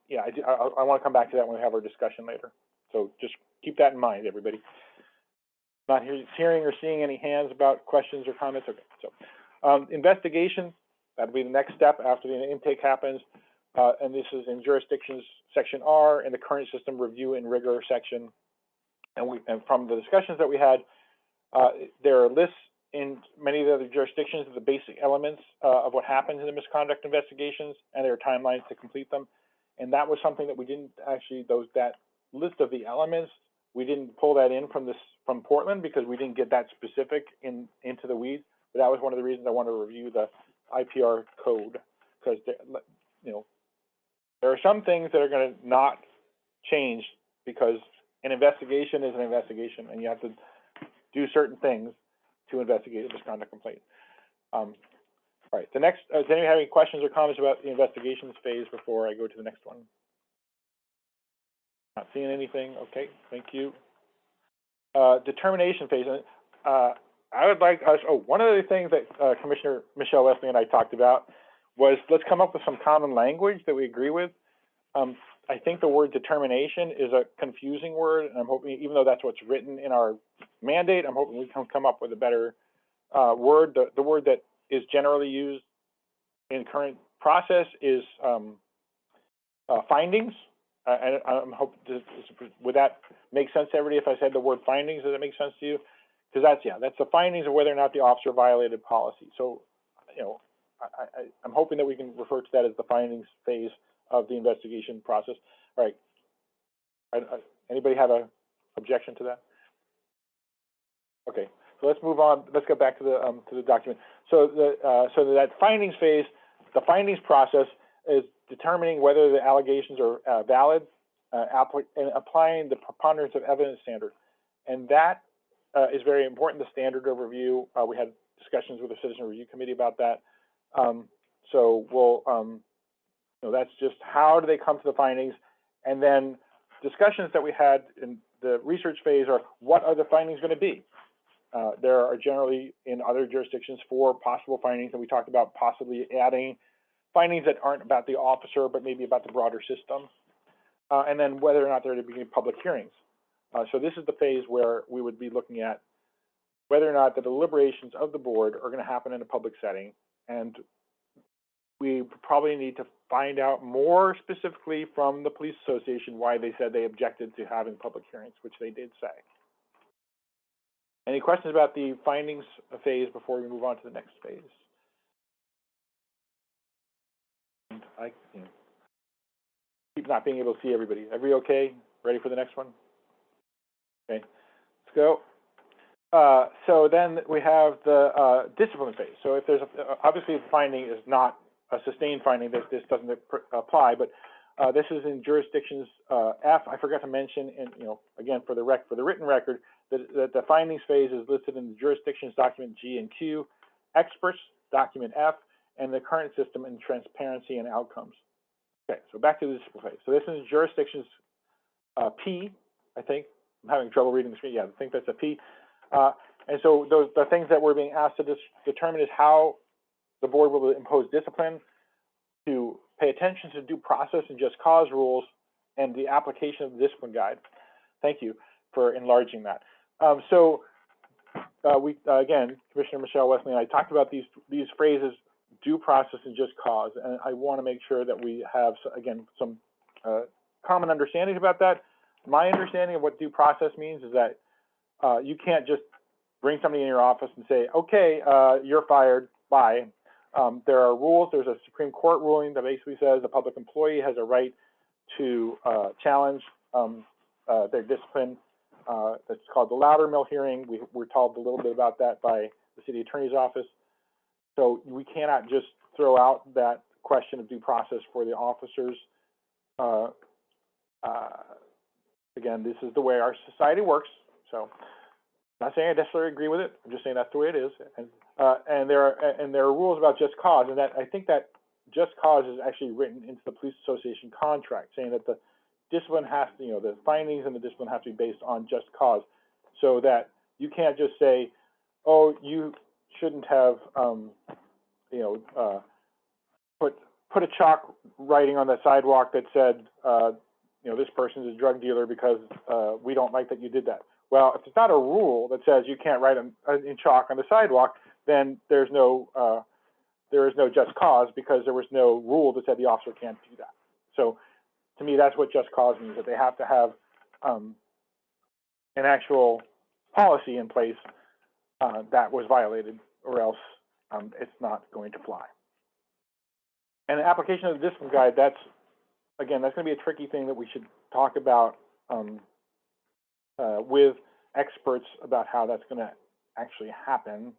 yeah, I want to come back to that when we have our discussion later. So just keep that in mind, everybody. Not hearing or seeing any hands about questions or comments. Okay, so investigation, that'll be the next step after the intake happens. And this is in jurisdictions, section R, in the current system review and rigor section. And from the discussions that we had, there are lists in many of the other jurisdictions of the basic elements of what happens in the misconduct investigations, and there are timelines to complete them. And that was something that we didn't actually, that list of the elements, we didn't pull that in from Portland because we didn't get that specific into the weeds. But that was one of the reasons I wanted to review the IPR code, because there are some things that are going to not change because an investigation is an investigation, and you have to do certain things to investigate a misconduct complaint. All right, the next, does anyone have any questions or comments about the investigations phase before I go to the next one? Not seeing anything. Okay, thank you. Determination phase. I would like us, one of the things that Commissioner Michelle Wesley and I talked about was let's come up with some common language that we agree with. I think the word determination is a confusing word, and I'm hoping, even though that's what's written in our mandate, I'm hoping we can come up with a better word. The word that is generally used in current process is findings. I'm hoping, would that make sense to everybody if I said the word findings? Does that make sense to you? Because that's the findings of whether or not the officer violated policy. So, you know, I'm hoping that we can refer to that as the findings phase of the investigation process. All right. Anybody have a objection to that? Okay, so let's move on. Let's get back to the document. So that findings phase, the findings process is determining whether the allegations are valid and applying the preponderance of evidence standard, and that is very important. The standard of review. We had discussions with the Citizen Review Committee about that. So we'll. That's just how do they come to the findings, and then discussions that we had in the research phase are what are the findings going to be. There are generally in other jurisdictions 4 possible findings, and we talked about possibly adding findings that aren't about the officer but maybe about the broader system, and then whether or not there are to be public hearings. So this is the phase where we would be looking at whether or not the deliberations of the board are going to happen in a public setting, and we probably need to find out more specifically from the police association why they said they objected to having public hearings, which they did say. Any questions about the findings phase before we move on to the next phase? And I keep not being able to see everybody. Everybody okay? Ready for the next one? Okay, let's go. So then we have the discipline phase. So if there's obviously the finding is not a sustained finding, this doesn't apply, but this is in jurisdictions F. I forgot to mention, and again for the written record, that the findings phase is listed in the jurisdictions document G and Q, experts document F, and the current system and transparency and outcomes. Okay, so back to the discipline phase. So this is jurisdictions P. I think I'm having trouble reading the screen. Yeah, I think that's a P. And so the things that we're being asked to determine is how the board will impose discipline, to pay attention to due process and just cause rules, and the application of the discipline guide. Thank you for enlarging that. Again, Commissioner Michelle Wesley and I talked about these phrases, due process and just cause, and I want to make sure that we have, again, some common understanding about that. My understanding of what due process means is that you can't just bring somebody in your office and say, okay, you're fired, bye. There are rules. There's a Supreme Court ruling that basically says a public employee has a right to challenge their discipline. That's called the Loudermill hearing. We're told a little bit about that by the city attorney's office. So we cannot just throw out that question of due process for the officers. Again, this is the way our society works. So I'm not saying I necessarily agree with it. I'm just saying that's the way it is. And there are rules about just cause, and that I think that just cause is actually written into the police association contract, saying that the discipline has to, the findings and the discipline have to be based on just cause, so that you can't just say, oh, you shouldn't have, put a chalk writing on the sidewalk that said, this person is a drug dealer because we don't like that you did that. Well, if it's not a rule that says you can't write in chalk on the sidewalk, then there is no just cause, because there was no rule that said the officer can't do that. So to me, that's what just cause means, that they have to have an actual policy in place that was violated, or else it's not going to fly. And the application of the discipline guide, that's going to be a tricky thing that we should talk about with experts about how that's going to actually happen.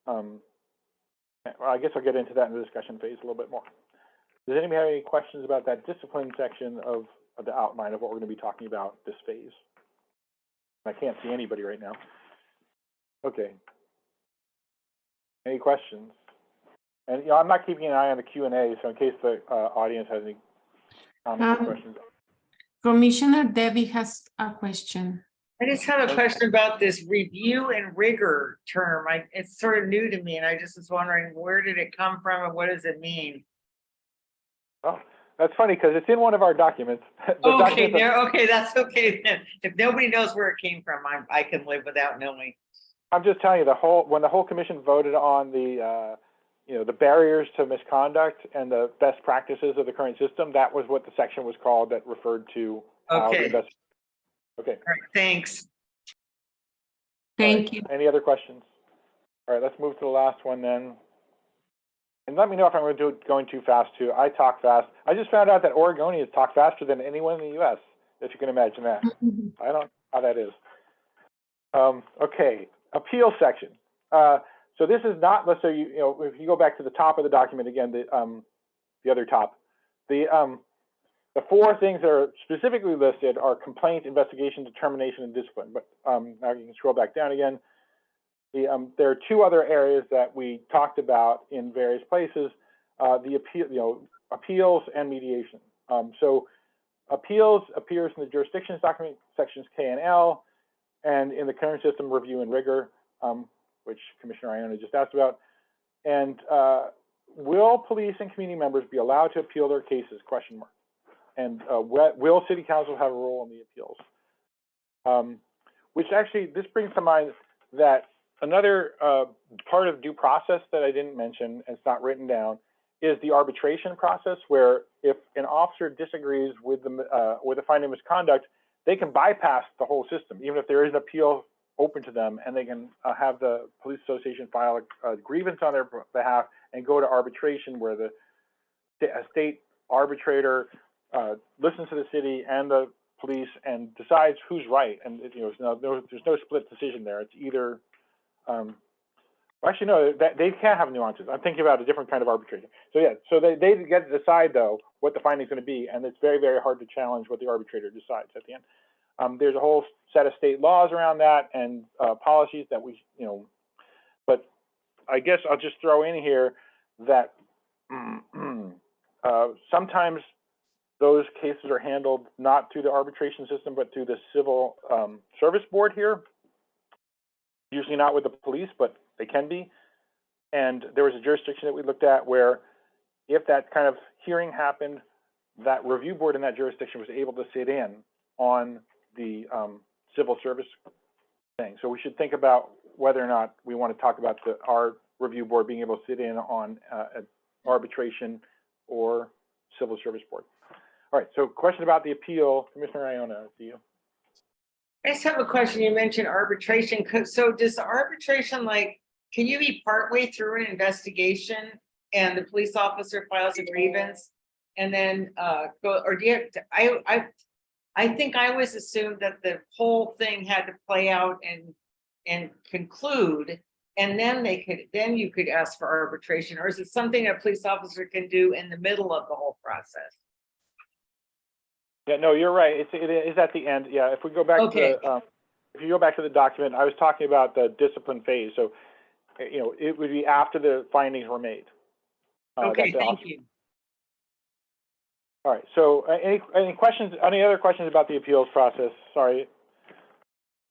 Well, I guess I'll get into that in the discussion phase a little bit more. Does anybody have any questions about that discipline section of the outline of what we're going to be talking about this phase? I can't see anybody right now. Okay. Any questions? And I'm not keeping an eye on the Q&A, so in case the audience has any comments or questions. Commissioner Debbie has a question. I just have a question about this review and rigor term. It's sort of new to me, and I just was wondering, where did it come from and what does it mean? Oh, That's funny because it's in one of our documents. The Okay, documents that- no, okay, that's okay then. If nobody knows where it came from, I can live without knowing. I'm just telling you, when the whole commission voted on the, the barriers to misconduct and the best practices of the current system, that was what the section was called that referred to. Okay. Okay. All right, thanks. Thank you. Any other questions? All right, let's move to the last one then. And let me know if I'm going too fast too. I talk fast. I just found out that Oregonians talk faster than anyone in the U.S., if you can imagine that. I don't know how that is. Okay, appeal section. So this is not, let's say, if you go back to the top of the document again, the other top, the four things that are specifically listed are complaint, investigation, determination, and discipline. But now you can scroll back down again. There are two other areas that we talked about in various places: the appeals and mediation. So appeals appears in the jurisdictions document, sections K and L, and in the current system review and rigor, which Commissioner Iona just asked about. And will police and community members be allowed to appeal their cases? Question mark. And will City Council have a role in the appeals? Which actually, this brings to mind that another part of due process that I didn't mention, and it's not written down, is the arbitration process, where if an officer disagrees with the finding of misconduct, they can bypass the whole system, even if there is an appeal open to them, and they can have the police association file a grievance on their behalf and go to arbitration, where a state arbitrator listens to the city and the police and decides who's right. And there's no split decision there. It's either actually no, they can't have nuances. I'm thinking about a different kind of arbitration. So yeah, so they get to decide though what the finding is going to be, and it's very, very hard to challenge what the arbitrator decides at the end. There's a whole set of state laws around that and policies that we, but I guess I'll just throw in here that sometimes those cases are handled not through the arbitration system, but through the civil service board here. Usually not with the police, but they can be. And there was a jurisdiction that we looked at where if that kind of hearing happened, that review board in that jurisdiction was able to sit in on the civil service thing. So we should think about whether or not we want to talk about our review board being able to sit in on arbitration or civil service board. All right, so question about the appeal, Commissioner Iona, to you. I just have a question. You mentioned arbitration. So does the arbitration, can you be partway through an investigation and the police officer files a grievance and then go, or do you have to, I think I always assumed that the whole thing had to play out and conclude, and then you could ask for arbitration, or is it something a police officer can do in the middle of the whole process? Yeah, no, you're right. It is at the end. Yeah, if we go back Okay. to if you go back to the document, I was talking about the discipline phase. So, it would be after the findings were made. Okay, thank you. All right. So, any questions? Any other questions about the appeals process? Sorry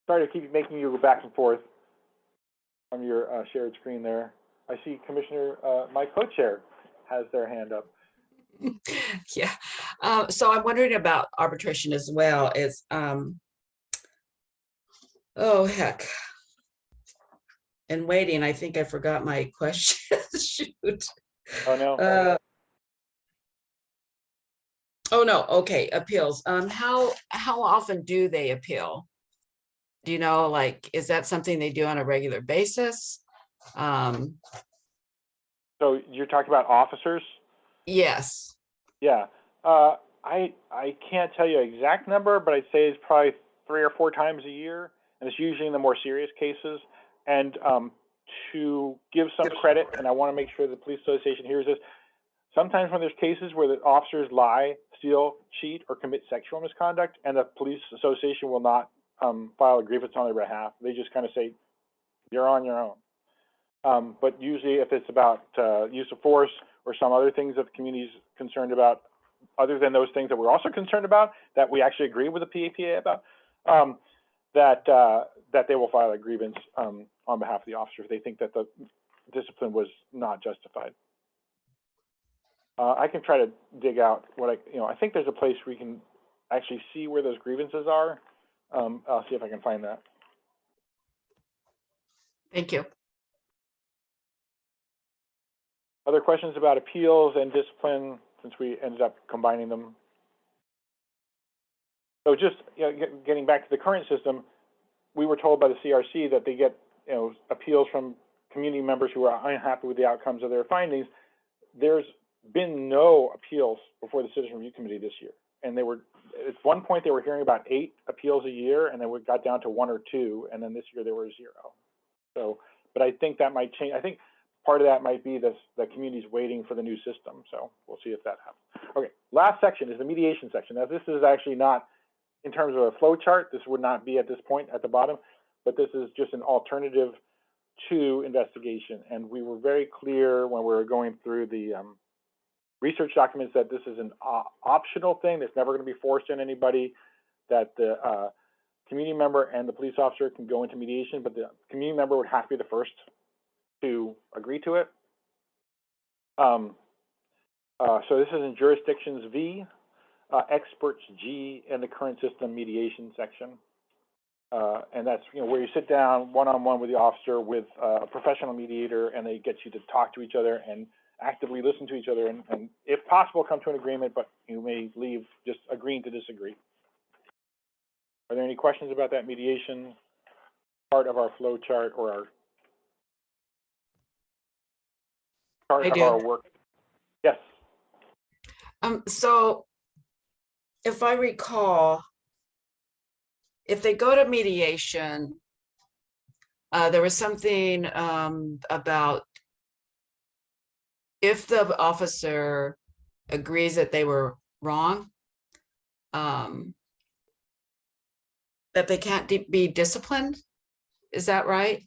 to keep making you go back and forth on your shared screen there. I see Commissioner, my co-chair, has their hand up. Yeah, so I'm wondering about arbitration as well. Is oh heck, in waiting, I think I forgot my question. Shoot. Oh no. Oh no. Okay, appeals. How often do they appeal? Do you know? Is that something they do on a regular basis? So you're talking about officers? Yes. Yeah, I can't tell you an exact number, but I'd say it's probably 3 or 4 times a year, and it's usually in the more serious cases. And to give some credit, and I want to make sure the police association hears this, sometimes when there's cases where the officers lie, steal, cheat, or commit sexual misconduct, and the police association will not file a grievance on their behalf, they just kind of say, you're on your own. But usually if it's about use of force or some other things that the community is concerned about, other than those things that we're also concerned about, that we actually agree with the PAPA about, that they will file a grievance on behalf of the officer if they think that the discipline was not justified. I can try to dig out what I think there's a place where we can actually see where those grievances are. I'll see if I can find that. Thank you. Other questions about appeals and discipline, since we ended up combining them? So just getting back to the current system, we were told by the CRC that they get appeals from community members who are unhappy with the outcomes of their findings. There's been no appeals before the Citizen Review Committee this year, and they were at one point they were hearing about 8 appeals a year, and then we got down to 1 or 2, and then this year there were 0. So, but I think that might change. I think part of that might be the community's waiting for the new system. So we'll see if that happens. Okay, last section is the mediation section. Now this is actually not in terms of a flow chart. This would not be at this point at the bottom, but this is just an alternative to investigation. And we were very clear when we were going through the research documents that this is an optional thing that's never going to be forced on anybody, that the community member and the police officer can go into mediation, but the community member would have to be the first to agree to it. So this is in jurisdictions V, experts G, and the current system mediation section. And that's where you sit down one-on-one with the officer with a professional mediator, and they get you to talk to each other and actively listen to each other, and if possible come to an agreement, but you may leave just agreeing to disagree. Are there any questions about that mediation part of our flow chart or our part of our work? Yes. So if I recall, if they go to mediation, there was something about if the officer agrees that they were wrong, that they can't be disciplined. Is that right?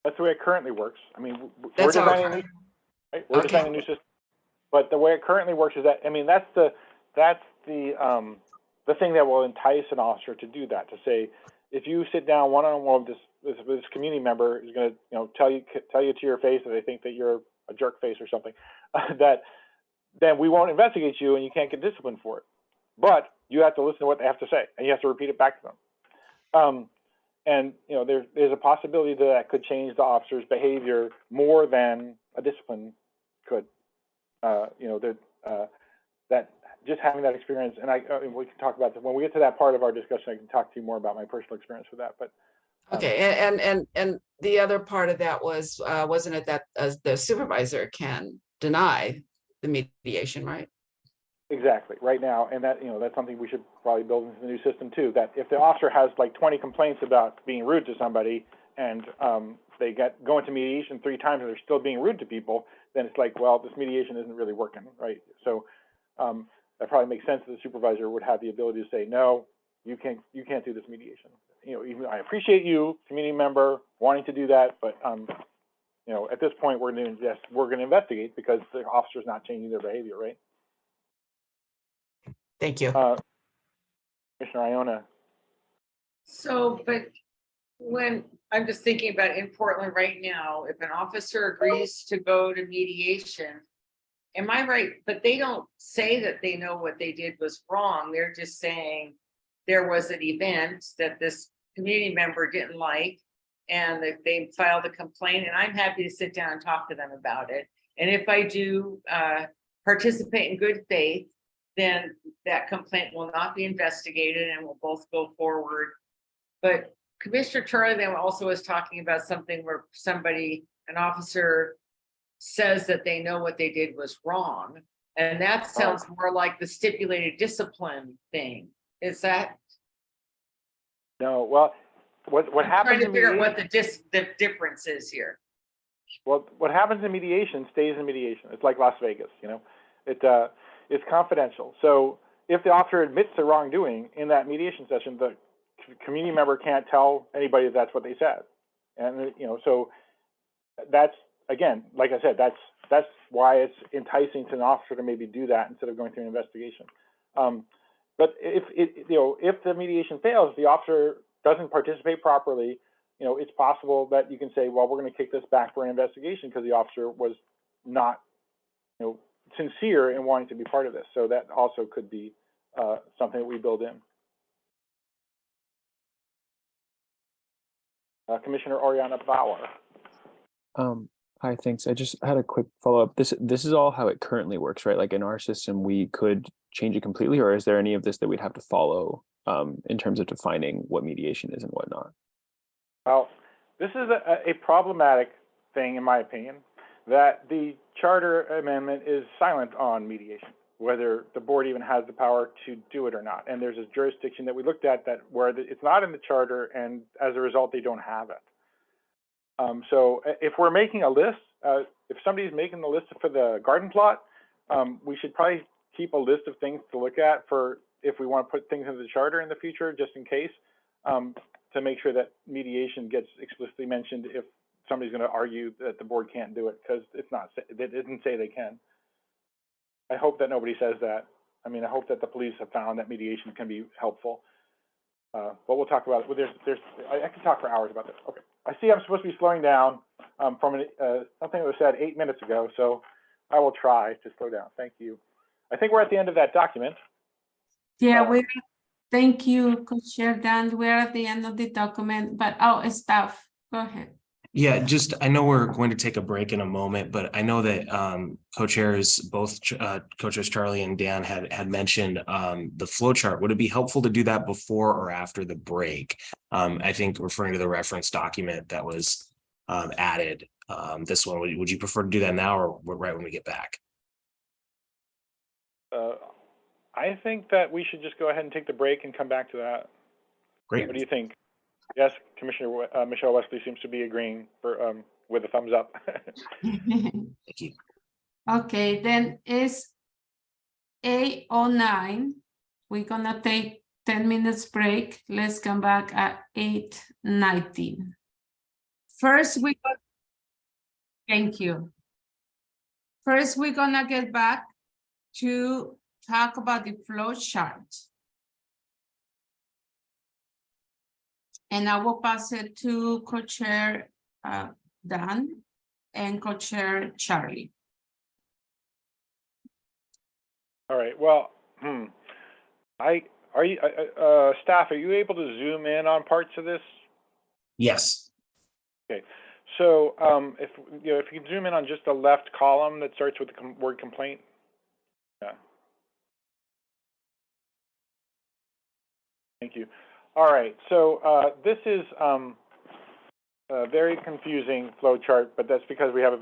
That's the way it currently works. I mean, That's we're designing we're designing a new system, but the way it currently works is that, I mean, that's the thing that will entice an officer to do that. To say, if you sit down one-on-one with this community member who's going to tell you to your face that they think that you're a jerk face or something, that then we won't investigate you and you can't get disciplined for it. But you have to listen to what they have to say, and you have to repeat it back to them. And there's a possibility that could change the officer's behavior more than a discipline could. That just having that experience, and we can talk about that when we get to that part of our discussion. I can talk to you more about my personal experience with that. But okay, and the other part of that was wasn't it that the supervisor can deny the mediation, right? Exactly, right now, and that that's something we should probably build into the new system too. That if the officer has like 20 complaints about being rude to somebody, and they go into mediation 3 times and they're still being rude to people, then it's like, well, this mediation isn't really working, right? So that probably makes sense that the supervisor would have the ability to say, no, you can't do this mediation. Even I appreciate you, community member, wanting to do that, but at this point we're going to investigate because the officer's not changing their behavior, right? Thank you. Commissioner Iona. So, but when I'm just thinking about in Portland right now, if an officer agrees to go to mediation, am I right? But they don't say that they know what they did was wrong. They're just saying there was an event that this community member didn't like, and that they filed a complaint, and I'm happy to sit down and talk to them about it. And if I do participate in good faith, then that complaint will not be investigated and we'll both go forward. But Commissioner Charlie then also was talking about something where an officer says that they know what they did was wrong. And that sounds more like the stipulated discipline thing. Is that? No, well, what happens? I'm trying to figure out what the difference is here. Well, what happens in mediation stays in mediation. It's like Las Vegas, it's confidential. So if the officer admits to wrongdoing in that mediation session, the community member can't tell anybody that's what they said. And so that's, again, like I said, that's why it's enticing to an officer to maybe do that instead of going through an investigation. But if the mediation fails, the officer doesn't participate properly, it's possible that you can say, well, we're going to kick this back for an investigation because the officer was not, sincere in wanting to be part of this. So that also could be something that we build in. Commissioner Oriana Bauer. Hi, thanks. I just had a quick follow-up. This is all how it currently works, right? Like in our system, we could change it completely, or is there any of this that we'd have to follow in terms of defining what mediation is and whatnot? Well, this is a problematic thing, in my opinion, that the charter amendment is silent on mediation, whether the board even has the power to do it or not. And there's a jurisdiction that we looked at that where it's not in the charter, and as a result, they don't have it. So if we're making a list, if somebody's making the list for the garden plot, we should probably keep a list of things to look at for if we want to put things into the charter in the future, just in case, to make sure that mediation gets explicitly mentioned if somebody's going to argue that the board can't do it, because it's not, it didn't say they can. I hope that nobody says that. I mean, I hope that the police have found that mediation can be helpful. But we'll talk about it. I can talk for hours about this. Okay. I see I'm supposed to be slowing down from something that was said 8 minutes ago, so I will try to slow down. Thank you. I think we're at the end of that document. Yeah, thank you, Co-Chair Dan. We're at the end of the document, but staff, go ahead. Yeah, just, I know we're going to take a break in a moment, but I know that co-chairs, both co-chairs Charlie and Dan had mentioned the flow chart. Would it be helpful to do that before or after the break? I think referring to the reference document that was added, this one, would you prefer to do that now or right when we get back? I think that we should just go ahead and take the break and come back to that. Great. What do you think? Yes, Commissioner Michelle Wesley seems to be agreeing for with a thumbs up. Thank you. Okay, then it's 8:09. We're gonna take 10 minutes break. Let's come back at 8:19. First, thank you. First, we're gonna get back to talk about the flow chart. And I will pass it to Co-Chair Dan and Co-Chair Charlie. All right. Well, staff, are you able to zoom in on parts of this? Yes. Okay. So if you can zoom in on just the left column that starts with the word complaint. Yeah. Thank you. All right, so this is a very confusing flow chart, but that's because we have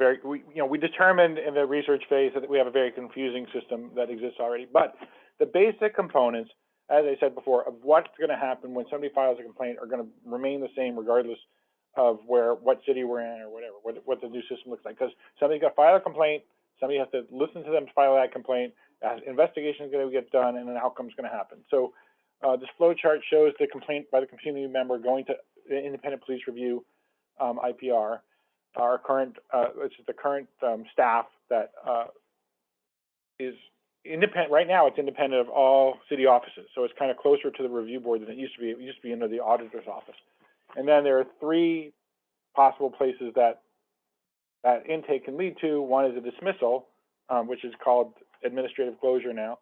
we determined in the research phase that we have a very confusing system that exists already. But the basic components, as I said before, of what's going to happen when somebody files a complaint are going to remain the same regardless of what city we're in or whatever, what the new system looks like. Because somebody's got to file a complaint, somebody has to listen to them file that complaint, investigation is going to get done, and an outcome is going to happen. So this flow chart shows the complaint by the community member going to independent police review, IPR. Our current, which is the current staff that is independent. Right now, it's independent of all city offices, so it's kind of closer to the review board than it used to be. It used to be under the auditor's office. And then there are 3 possible places that intake can lead to. One is a dismissal, which is called administrative closure now.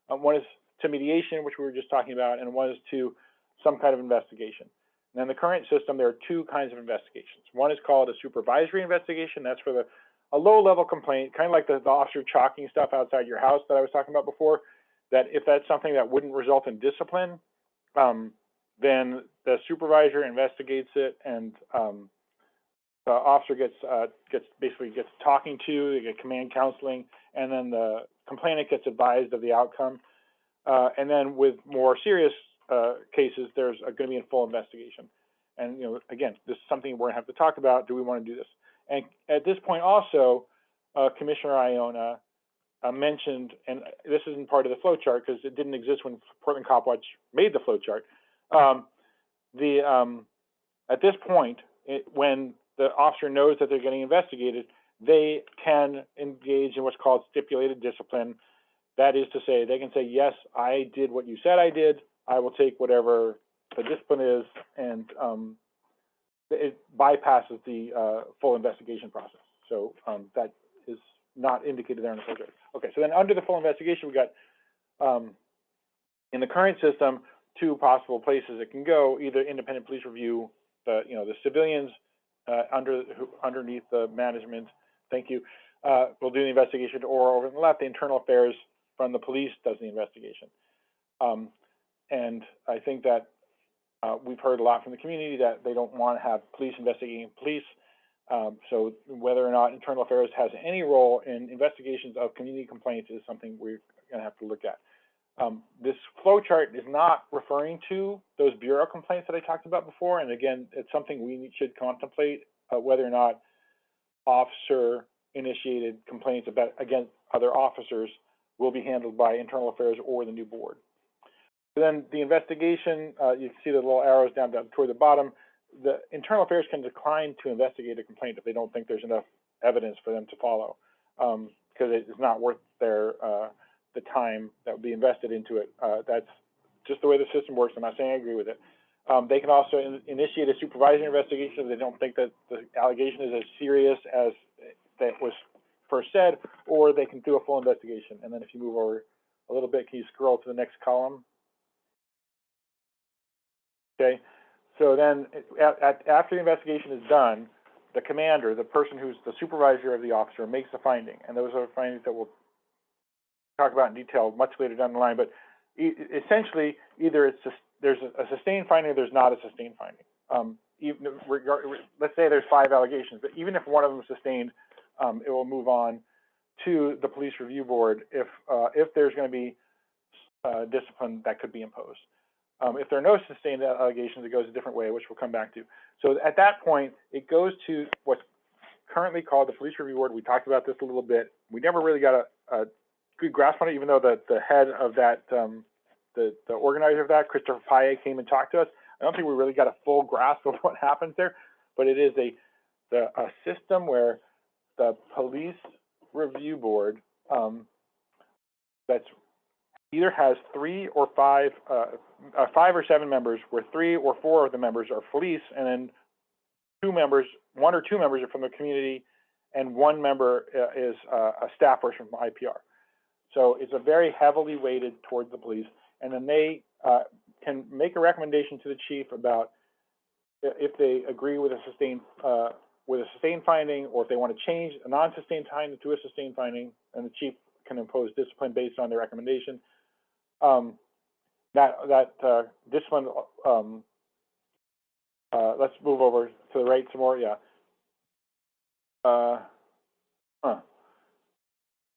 One is to mediation, which we were just talking about, and one is to some kind of investigation. And in the current system, there are 2 kinds of investigations. One is called a supervisory investigation. That's for a low-level complaint, kind of like the officer chalking stuff outside your house that I was talking about before, that if that's something that wouldn't result in discipline, then the supervisor investigates it, and the officer gets talking to, they get command counseling, and then the complainant gets advised of the outcome. And then with more serious cases, there's going to be a full investigation. And again, this is something we're going to have to talk about. Do we want to do this? And at this point, also, Commissioner Iona mentioned, and this isn't part of the flow chart because it didn't exist when Portland Cop Watch made the flow chart. At this point, when the officer knows that they're getting investigated, they can engage in what's called stipulated discipline. That is to say, they can say, yes, I did what you said I did. I will take whatever the discipline is, and it bypasses the full investigation process. So that is not indicated there in the flow chart. Okay. Okay, so then under the full investigation, we got in the current system 2 possible places it can go: either independent police review, the civilians underneath the management. Thank you. Will do the investigation, or over on the left, the internal affairs from the police does the investigation. And I think that we've heard a lot from the community that they don't want to have police investigating police. So whether or not internal affairs has any role in investigations of community complaints is something we're going to have to look at. This flow chart is not referring to those bureau complaints that I talked about before. And again, it's something we should contemplate whether or not officer initiated complaints against other officers will be handled by internal affairs or the new board. So then the investigation, you can see the little arrows down toward the bottom. The internal affairs can decline to investigate a complaint if they don't think there's enough evidence for them to follow, because it is not worth their the time that would be invested into it. That's just the way the system works. I'm not saying I agree with it. They can also initiate a supervisory investigation if they don't think that the allegation is as serious as that was first said, or they can do a full investigation. And then if you move over a little bit, can you scroll to the next column? Okay, so then after the investigation is done, the commander, the person who's the supervisor of the officer, makes a finding, and those are findings that we'll talk about in detail much later down the line. But essentially, either it's just, there's a sustained finding or there's not a sustained finding. Let's say there's 5 allegations, but even if one of them is sustained, it will move on to the police review board if there's going to be discipline that could be imposed. If there are no sustained allegations, it goes a different way, which we'll come back to. So at that point, it goes to what's currently called the police review board. We talked about this a little bit. We never really got a good grasp on it, even though the head of that, the organizer of that, Christopher Paye, came and talked to us. I don't think we really got a full grasp of what happens there, but it is a system where the police review board that's either has 3 or 5, 5 or 7 members, where 3 or 4 of the members are police, and then 1 or 2 members are from the community, and 1 member is a staff person from IPR. So it's a very heavily weighted towards the police, and then they can make a recommendation to the chief about if they agree with a sustained finding, or if they want to change a non-sustained finding to a sustained finding, and the chief can impose discipline based on their recommendation. Discipline. Let's move over to the right some more. Yeah. All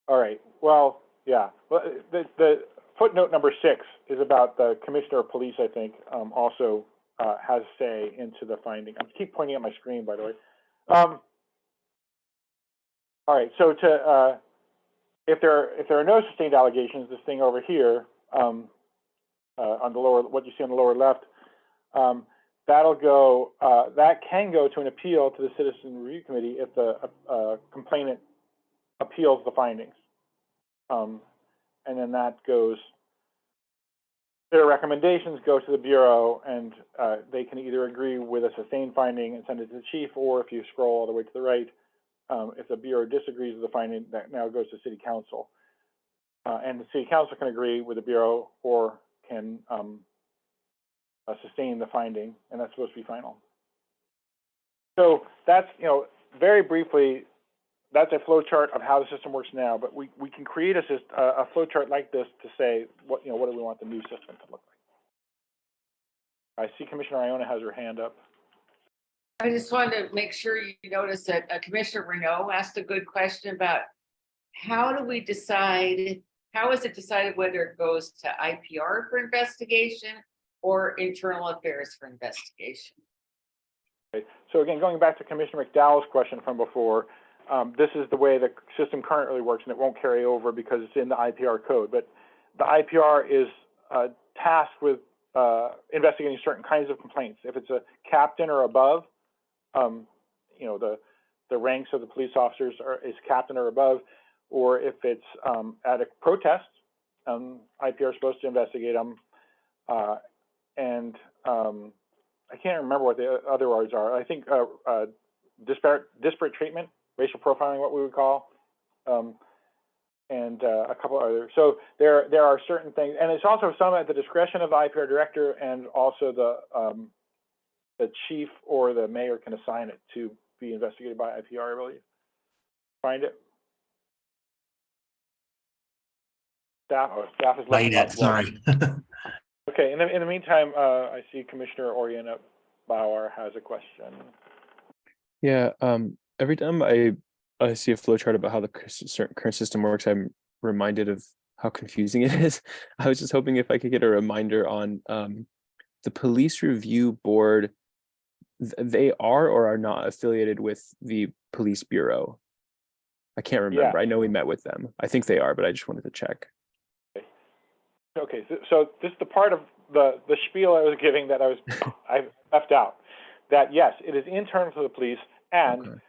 right. Well, yeah. Well, the footnote number 6 is about the commissioner of police. I think also has say into the finding. I keep pointing at my screen, by the way. All right. So if there are no sustained allegations, this thing over here. On the lower, what you see on the lower left, that'll go. That can go to an appeal to the Citizen Review Committee if the complainant appeals the findings, and then that goes. Their recommendations go to the bureau, and they can either agree with a sustained finding and send it to the chief, or if you scroll all the way to the right, if the bureau disagrees with the finding, that now goes to City Council. And the City Council can agree with the bureau or can sustain the finding, and that's supposed to be final. So that's, very briefly, that's a flow chart of how the system works now. But we can create a flow chart like this to say what do we want the new system to look like. I see Commissioner Iona has her hand up. I just wanted to make sure you notice that Commissioner Renault asked a good question about how do we decide. How is it decided whether it goes to IPR for investigation or internal affairs for investigation? Okay. So again, going back to Commissioner McDowell's question from before, this is the way the system currently works, and it won't carry over because it's in the IPR code. But the IPR is tasked with investigating certain kinds of complaints. If it's a captain or above, the ranks of the police officers is captain or above. Or if it's at a protest, IPR is supposed to investigate them. And I can't remember what the other words are. I think disparate treatment, racial profiling, what we would call. and a couple others. So there are certain things, and it's also some at the discretion of the IPR director, and also the chief or the mayor can assign it to be investigated by IPR, I believe. Find it. Staff is Not looking yet, up. sorry. Okay, in the meantime, I see Commissioner Oriana Bauer has a question. Yeah, every time I see a flow chart about how the current system works, I'm reminded of how confusing it is. I was just hoping if I could get a reminder on the police review board. They are or are not affiliated with the police bureau. I can't remember. Yeah. I know we met with them. I think they are, but I just wanted to check. Okay, so this is the part of the spiel I was giving that I left out. That yes, it is internal to the police, and Okay.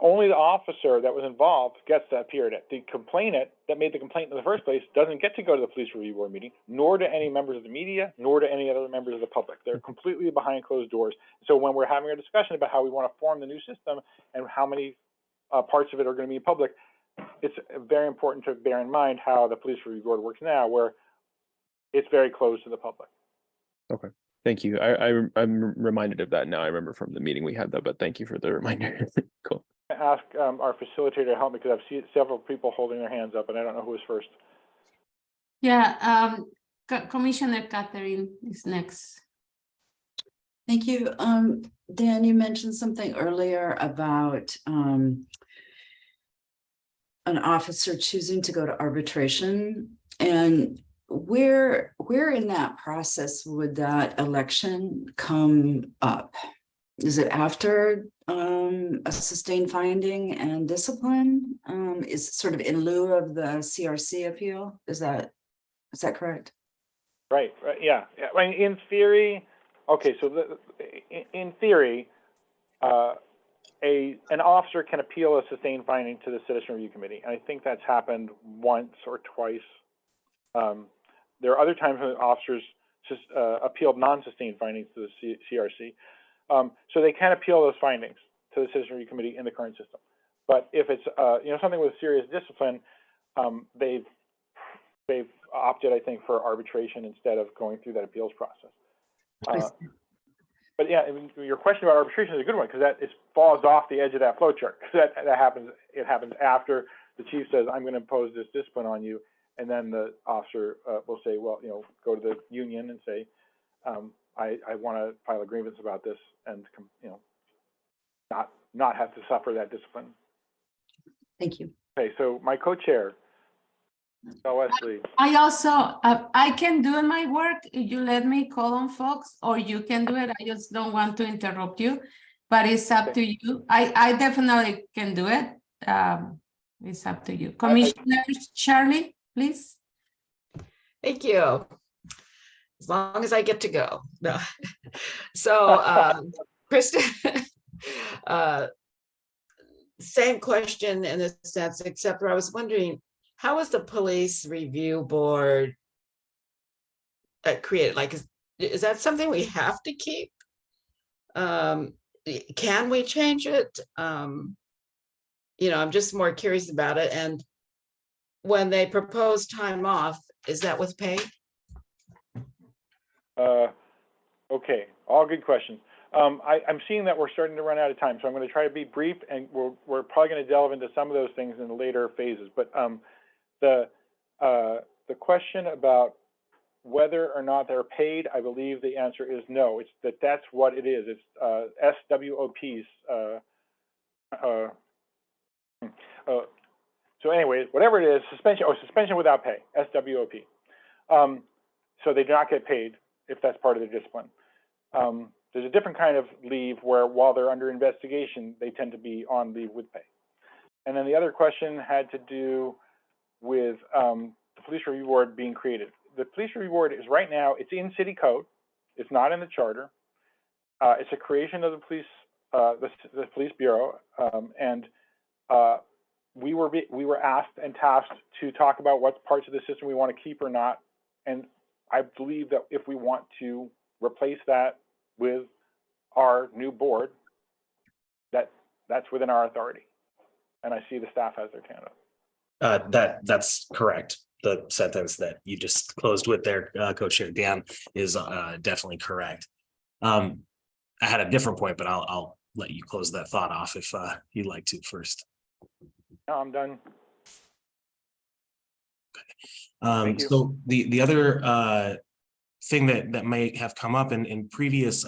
Only the officer that was involved gets to appear at it. The complainant that made the complaint in the first place doesn't get to go to the police review board meeting, nor do any members of the media, nor do any other members of the public. They're completely behind closed doors. So when we're having a discussion about how we want to form the new system and how many parts of it are going to be public, it's very important to bear in mind how the police review board works now, where it's very closed to the public. Okay. Thank you. I'm reminded of that now. I remember from the meeting we had though, but thank you for the reminder. Cool. I ask our facilitator to help me because I've seen several people holding their hands up and I don't know who is first. Yeah, Commissioner Catherine is next. Thank you. Dan, you mentioned something earlier about an officer choosing to go to arbitration, and where in that process would that election come up? Is it after a sustained finding and discipline? Is it sort of in lieu of the CRC appeal? Is that correct? Right. Yeah. I mean, in theory, okay. So in theory, an officer can appeal a sustained finding to the Citizen Review Committee, and I think that's happened once or twice. There are other times when officers just appealed non-sustained findings to the CRC. So they can appeal those findings to the Citizen Review Committee in the current system. But if it's something with serious discipline, they've opted, I think, for arbitration instead of going through that appeals process. But yeah, I mean, your question about arbitration is a good one, because that falls off the edge of that flow chart. That happens. It happens after the chief says, "I'm going to impose this discipline on you," and then the officer will say, "Well, go to the union and say, I want to file a grievance about this, and not have to suffer that discipline." Thank you. Okay, so my co-chair, Wesley. I also, I can do my work if you let me call on folks, or you can do it. I just don't want to interrupt you, but it's up to you. I definitely can do it. It's up to you. Commissioner Charlie, please. Thank you. As long as I get to go. No. So, Kristen, same question in a sense, except for I was wondering, how is the police review board created? Like, is that something we have to keep? Can we change it? I'm just more curious about it. And when they propose time off, is that with pay? Okay, all good questions. I'm seeing that we're starting to run out of time, so I'm going to try to be brief, and we're probably going to delve into some of those things in the later phases. But the question about whether or not they're paid, I believe the answer is no. That's what it is. It's SWOPs. So anyways, whatever it is, suspension without pay, SWOP. So they do not get paid if that's part of their discipline. There's a different kind of leave where while they're under investigation, they tend to be on leave with pay. And then the other question had to do with the police review board being created. The police review board is right now, it's in city code. It's not in the charter. It's a creation of the police bureau. And we were asked and tasked to talk about what parts of the system we want to keep or not. And I believe that if we want to replace that with our new board, that's within our authority. And I see the staff has their hand up. That's correct. The sentence that you just closed with there, Co-Chair Dan, is definitely correct. I had a different point, but I'll let you close that thought off if you'd like to first. No, I'm done. Thank you. So the other thing that may have come up in previous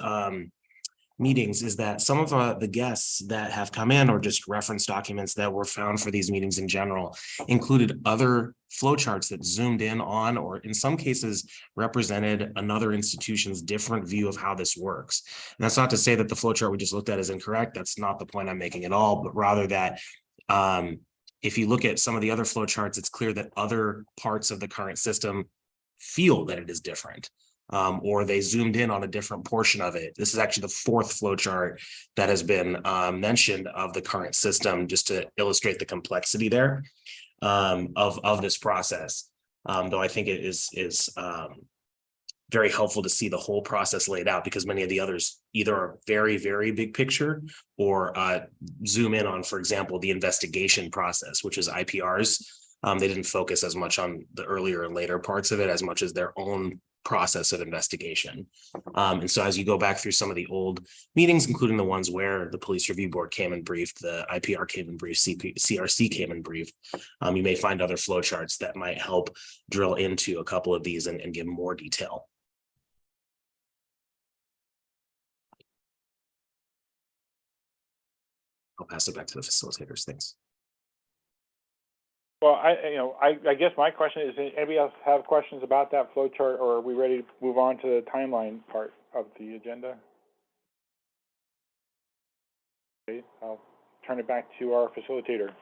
meetings is that some of the guests that have come in, or just reference documents that were found for these meetings in general, included other flowcharts that zoomed in on, or in some cases represented another institution's different view of how this works. And that's not to say that the flowchart we just looked at is incorrect. That's not the point I'm making at all, but rather that if you look at some of the other flowcharts, it's clear that other parts of the current system feel that it is different. Or they zoomed in on a different portion of it. This is actually the fourth flowchart that has been mentioned of the current system, just to illustrate the complexity there of this process. Though I think it is very helpful to see the whole process laid out, because many of the others either are very, very big picture or zoom in on, for example, the investigation process, which is IPRs. They didn't focus as much on the earlier and later parts of it as much as their own process of investigation. And so as you go back through some of the old meetings, including the ones where the Police Review Board came and briefed, the IPR came and briefed, CRC came and briefed, you may find other flowcharts that might help drill into a couple of these and give more detail. I'll pass it back to the facilitators. Thanks. Well, I guess my question is, anybody else have questions about that flow chart, or are we ready to move on to the timeline part of the agenda? Okay, I'll turn it back to our facilitator.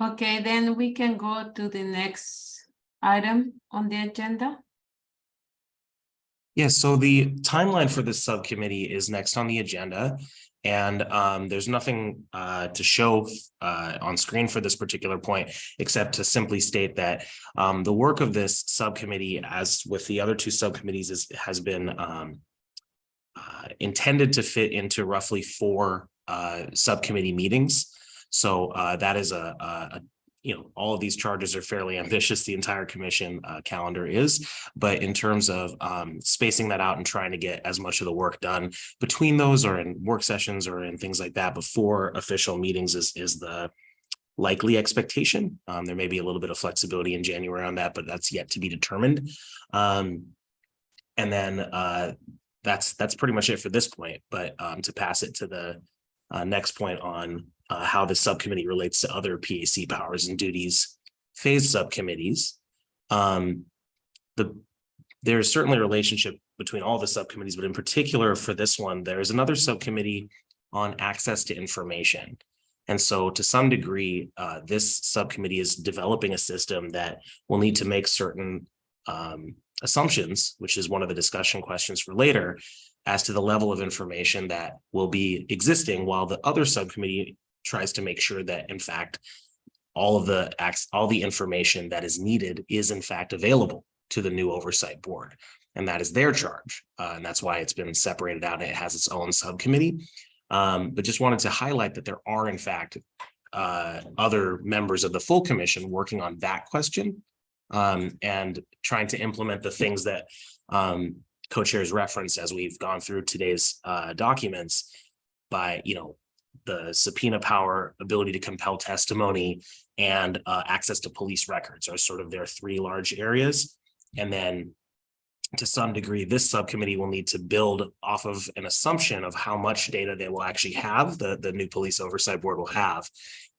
Okay, then we can go to the next item on the agenda. Yes, so the timeline for this subcommittee is next on the agenda. And there's nothing to show on screen for this particular point, except to simply state that the work of this subcommittee, as with the other two subcommittees, has been intended to fit into roughly 4 subcommittee meetings. So that is all of these charges are fairly ambitious. The entire commission calendar is, but in terms of spacing that out and trying to get as much of the work done between those, or in work sessions or in things like that before official meetings is the likely expectation. There may be a little bit of flexibility in January on that, but that's yet to be determined. And then that's pretty much it for this point. But to pass it to the next point on how the subcommittee relates to other PAC powers and duties phase subcommittees. There's certainly a relationship between all the subcommittees, but in particular for this one, there is another subcommittee on access to information. And so to some degree, this subcommittee is developing a system that will need to make certain assumptions, which is one of the discussion questions for later, as to the level of information that will be existing, while the other subcommittee tries to make sure that, in fact, all the information that is needed is in fact available to the new oversight board. And that is their charge. And that's why it's been separated out. It has its own subcommittee. But just wanted to highlight that there are, in fact, other members of the full commission working on that question and trying to implement the things that co-chairs reference as we've gone through today's documents by, the subpoena power, ability to compel testimony, and access to police records are sort of their 3 large areas. And then to some degree, this subcommittee will need to build off of an assumption of how much data they will actually have, the new police oversight board will have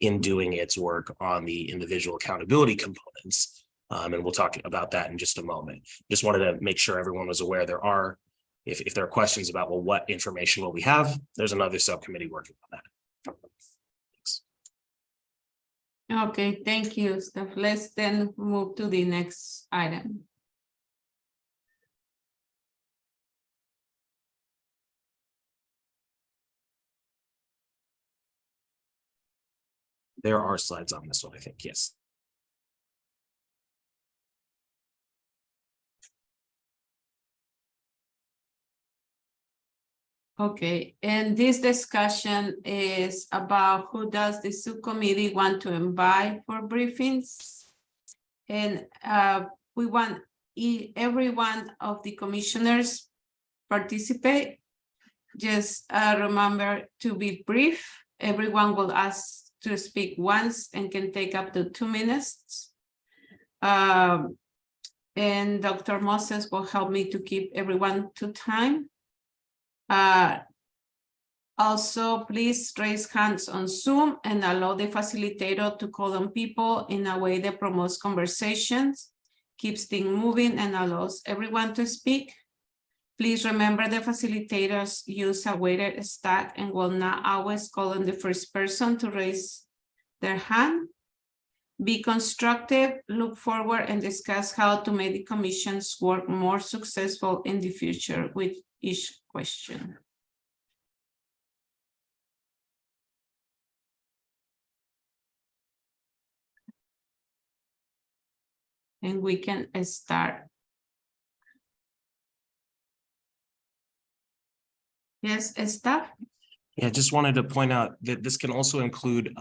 in doing its work on the individual accountability components. And we'll talk about that in just a moment. Just wanted to make sure everyone was aware there are, if there are questions about, well, what information will we have, there's another subcommittee working on that. Thanks. Okay, thank you, Steph. Let's then move to the next item. There are slides on this one, I think, yes. Okay, and this discussion is about who does the subcommittee want to invite for briefings. And we want every one of the commissioners participate. Just remember to be brief. Everyone will ask to speak once and can take up to 2 minutes. And Dr. Moses will help me to keep everyone to time. Also, please raise hands on Zoom and allow the facilitator to call on people in a way that promotes conversations, keeps things moving, and allows everyone to speak. Please remember the facilitators use a weighted stack and will not always call on the first person to raise their hand. Be constructive, look forward, and discuss how to make the commission's work more successful in the future with each question. And we can start. Yes, staff? Yeah, just wanted to point out that this can also include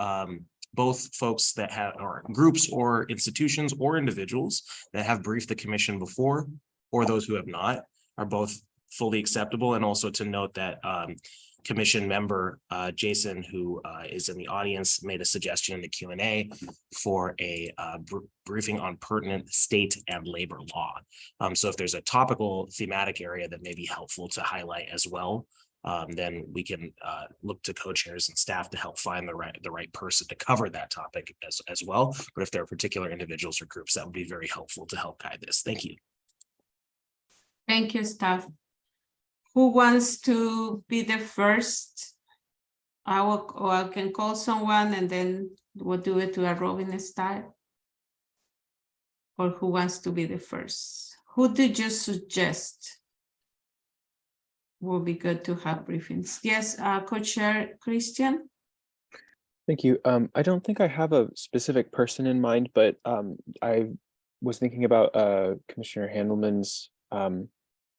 both folks that have, or groups or institutions or individuals that have briefed the commission before, or those who have not, are both fully acceptable. And also to note that commission member Jason, who is in the audience, made a suggestion in the Q&A for a briefing on pertinent state and labor law. So if there's a topical thematic area that may be helpful to highlight as well, then we can look to co-chairs and staff to help find the right person to cover that topic as well. But if there are particular individuals or groups, that would be very helpful to help guide this. Thank you. Thank you, staff. Who wants to be the first? I can call someone and then we'll do it to a Robin style. Or who wants to be the first? Who did you suggest? Will be good to have briefings. Yes, co-chair Christian. Thank you. I don't think I have a specific person in mind, but I was thinking about Commissioner Handelman's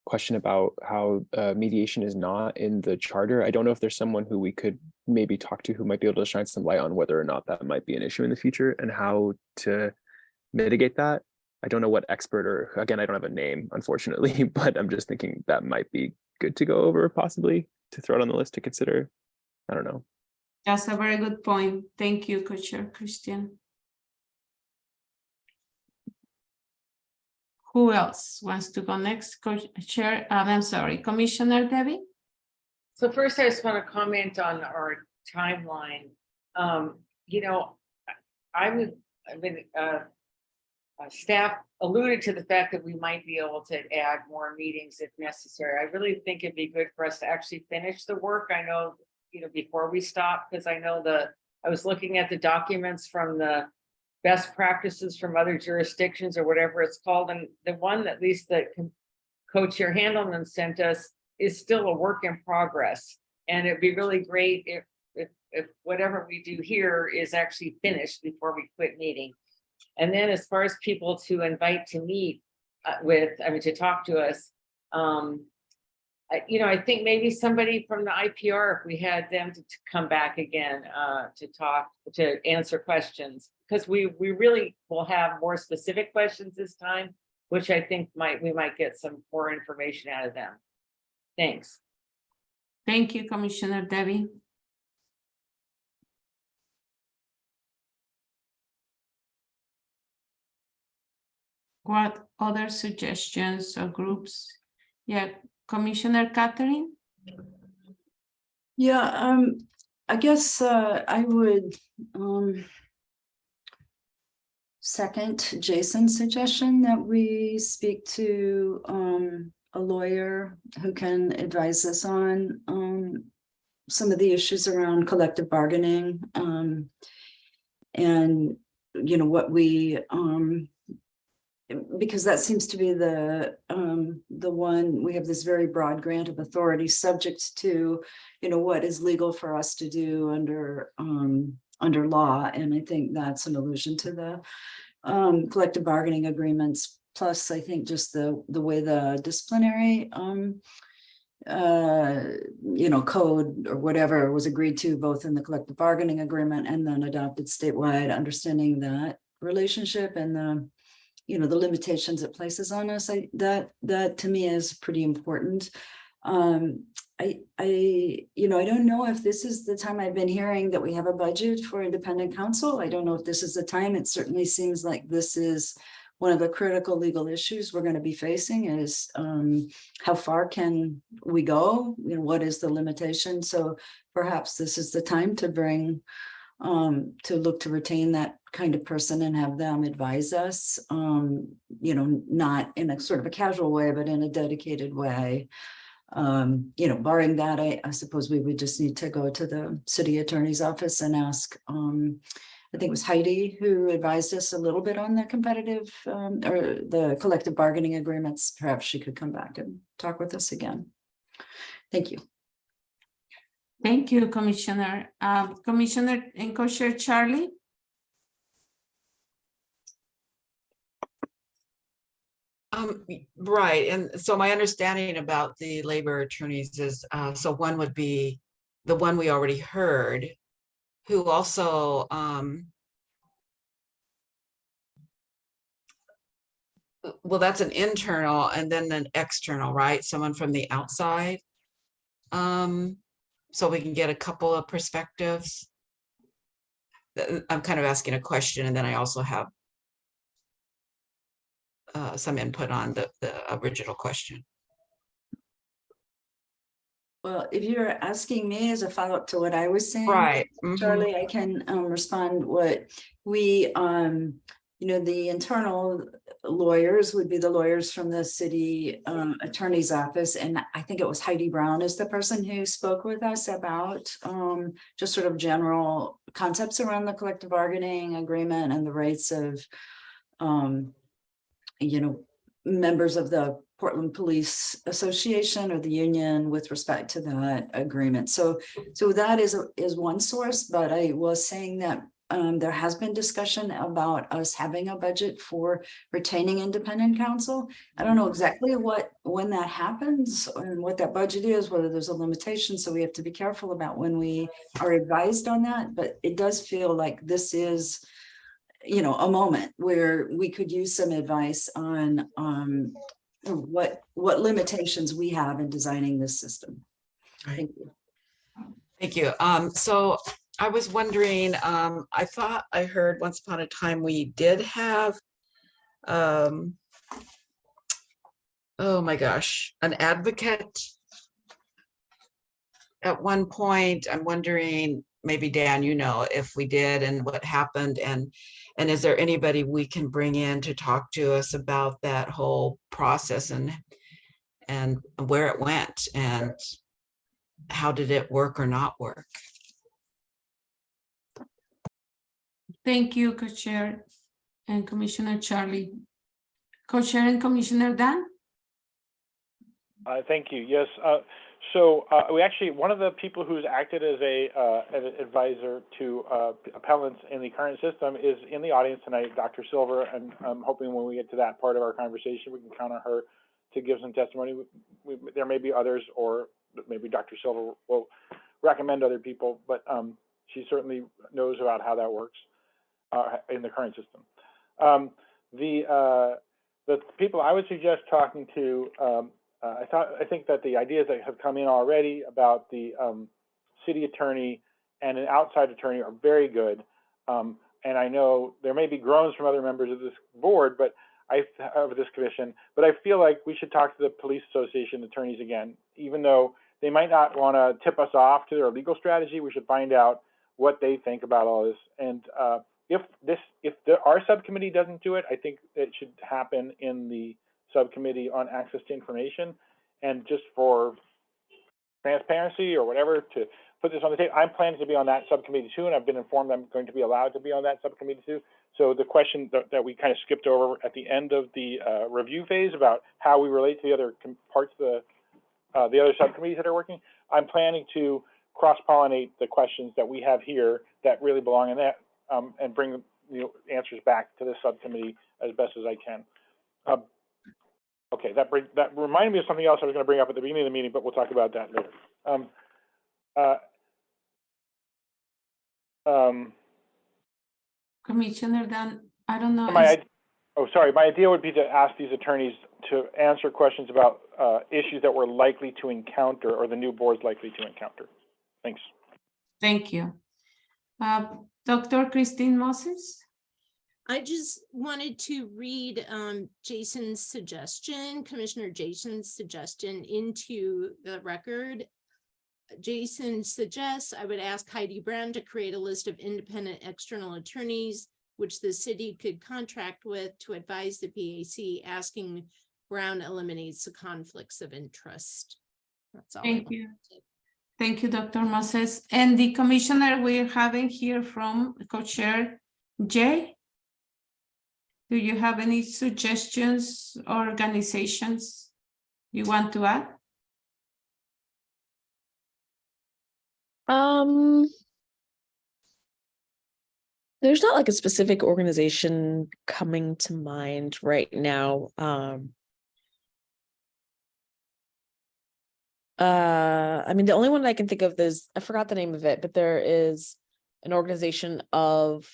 question about how mediation is not in the charter. I don't know if there's someone who we could maybe talk to who might be able to shine some light on whether or not that might be an issue in the future and how to mitigate that. I don't know what expert, or again, I don't have a name, unfortunately, but I'm just thinking that might be good to go over, possibly to throw it on the list to consider. I don't know. That's a very good point. Thank you, co-chair Christian. Who else wants to go next? Co-chair, I'm sorry, Commissioner Debbie. So first, I just want to comment on our timeline. You know, staff alluded to the fact that we might be able to add more meetings if necessary. I really think it'd be good for us to actually finish the work. I know, you know, before we stop, because I know I was looking at the documents from the best practices from other jurisdictions or whatever it's called. And the one, at least that co-chair Handelman sent us, is still a work in progress. And it'd be really great if whatever we do here is actually finished before we quit meeting. And then as far as people to invite to meet to talk to us, you know, I think maybe somebody from the IPR, if we had them to come back again to answer questions, because we really will have more specific questions this time, which I think we might get some more information out of them. Thanks. Thank you, Commissioner Debbie. What other suggestions or groups? Yeah, Commissioner Catherine? Yeah, I guess I would second Jason's suggestion that we speak to a lawyer who can advise us on some of the issues around collective bargaining and, you know, what we because that seems to be the one, we have this very broad grant of authority subject to, you know, what is legal for us to do under law. And I think that's an allusion to the collective bargaining agreements. Plus, I think just the way the disciplinary code or whatever was agreed to both in the collective bargaining agreement and then adopted statewide, understanding that relationship and the limitations it places on us. That to me is pretty important. I don't know if this is the time. I've been hearing that we have a budget for independent counsel. I don't know if this is the time. It certainly seems like this is one of the critical legal issues we're going to be facing is how far can we go? What is the limitation? So perhaps this is the time to bring to look to retain that kind of person and have them advise us, not in a sort of a casual way, but in a dedicated way. Barring that, I suppose we would just need to go to the city attorney's office and ask, I think it was Heidi who advised us a little bit on the competitive or the collective bargaining agreements. Perhaps she could come back and talk with us again. Thank you. Thank you, Commissioner. Commissioner and Co-Chair Charlie. Right, and so my understanding about the labor attorneys is, so one would be the one we already heard, who also well, that's an internal and then an external, right? Someone from the outside. So we can get a couple of perspectives. I'm kind of asking a question, and then I also have some input on the original question. Well, if you're asking me as a follow-up to what I was saying, right, Charlie, I can respond what we, the internal lawyers would be the lawyers from the city attorney's office. And I think it was Heidi Brown is the person who spoke with us about just sort of general concepts around the collective bargaining agreement and the rights of, members of the Portland Police Association or the union with respect to that agreement. So that is one source, but I was saying that there has been discussion about us having a budget for retaining independent counsel. I don't know exactly when that happens and what that budget is, whether there's a limitation. So we have to be careful about when we are advised on that, but it does feel like this is a moment where we could use some advice on what limitations we have in designing this system. Right. Thank you. Thank you. So I was wondering, I thought I heard once upon a time we did have, oh my gosh, an advocate at one point. I'm wondering, maybe Dan, if we did and what happened, and is there anybody we can bring in to talk to us about that whole process and where it went and how did it work or not work? Thank you, Co-Chair and Commissioner Charlie. Co-Chair and Commissioner Dan? Thank you. Yes. So we actually, one of the people who's acted as an advisor to appellants in the current system is in the audience tonight, Dr. Silver, and I'm hoping when we get to that part of our conversation, we can count on her to give some testimony. There may be others, or maybe Dr. Silver will recommend other people, but she certainly knows about how that works in the current system. The people I would suggest talking to, I think that the ideas that have come in already about the city attorney and an outside attorney are very good. And I know there may be groans from other members of this board, but of this commission, but I feel like we should talk to the police association attorneys again, even though they might not want to tip us off to their legal strategy. We should find out what they think about all this. And if our subcommittee doesn't do it, I think it should happen in the subcommittee on access to information, and just for transparency or whatever, to put this on the table. I'm planning to be on that subcommittee too, and I've been informed I'm going to be allowed to be on that subcommittee too. So the question that we kind of skipped over at the end of the review phase about how we relate to the other parts of the other subcommittees that are working, I'm planning to cross-pollinate the questions that we have here that really belong in that, and bring answers back to the subcommittee as best as I can. Okay, that reminded me of something else I was going to bring up at the beginning of the meeting, but we'll talk about that later. Commissioner Dan, I don't know. My idea would be to ask these attorneys to answer questions about issues that we're likely to encounter or the new board's likely to encounter. Thanks. Thank you. Dr. Christine Moses? I just wanted to read Jason's suggestion, Commissioner Jason's suggestion into the record. Jason suggests I would ask Heidi Brown to create a list of independent external attorneys which the city could contract with to advise the PAC, asking Brown eliminates the conflicts of interest. That's all. Thank you. Thank you, Dr. Moses. And the commissioner we're having here from co-chair Jay. Do you have any suggestions or organizations you want to add? There's not like a specific organization coming to mind right now. I mean, the only one I can think of is, I forgot the name of it, but there is an organization of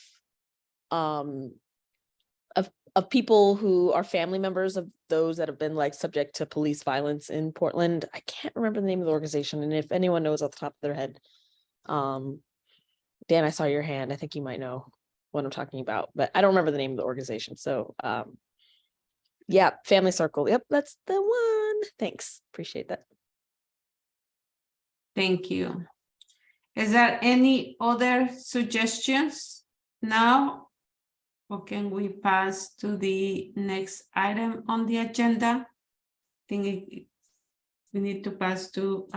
people who are family members of those that have been like subject to police violence in Portland. I can't remember the name of the organization, and if anyone knows off the top of their head, Dan, I saw your hand. I think you might know what I'm talking about, but I don't remember the name of the organization. So yeah, Family Circle. Yep, that's the one. Thanks. Appreciate that. Thank you. Is there any other suggestions now? Or can we pass to the next item on the agenda? I think we need to pass to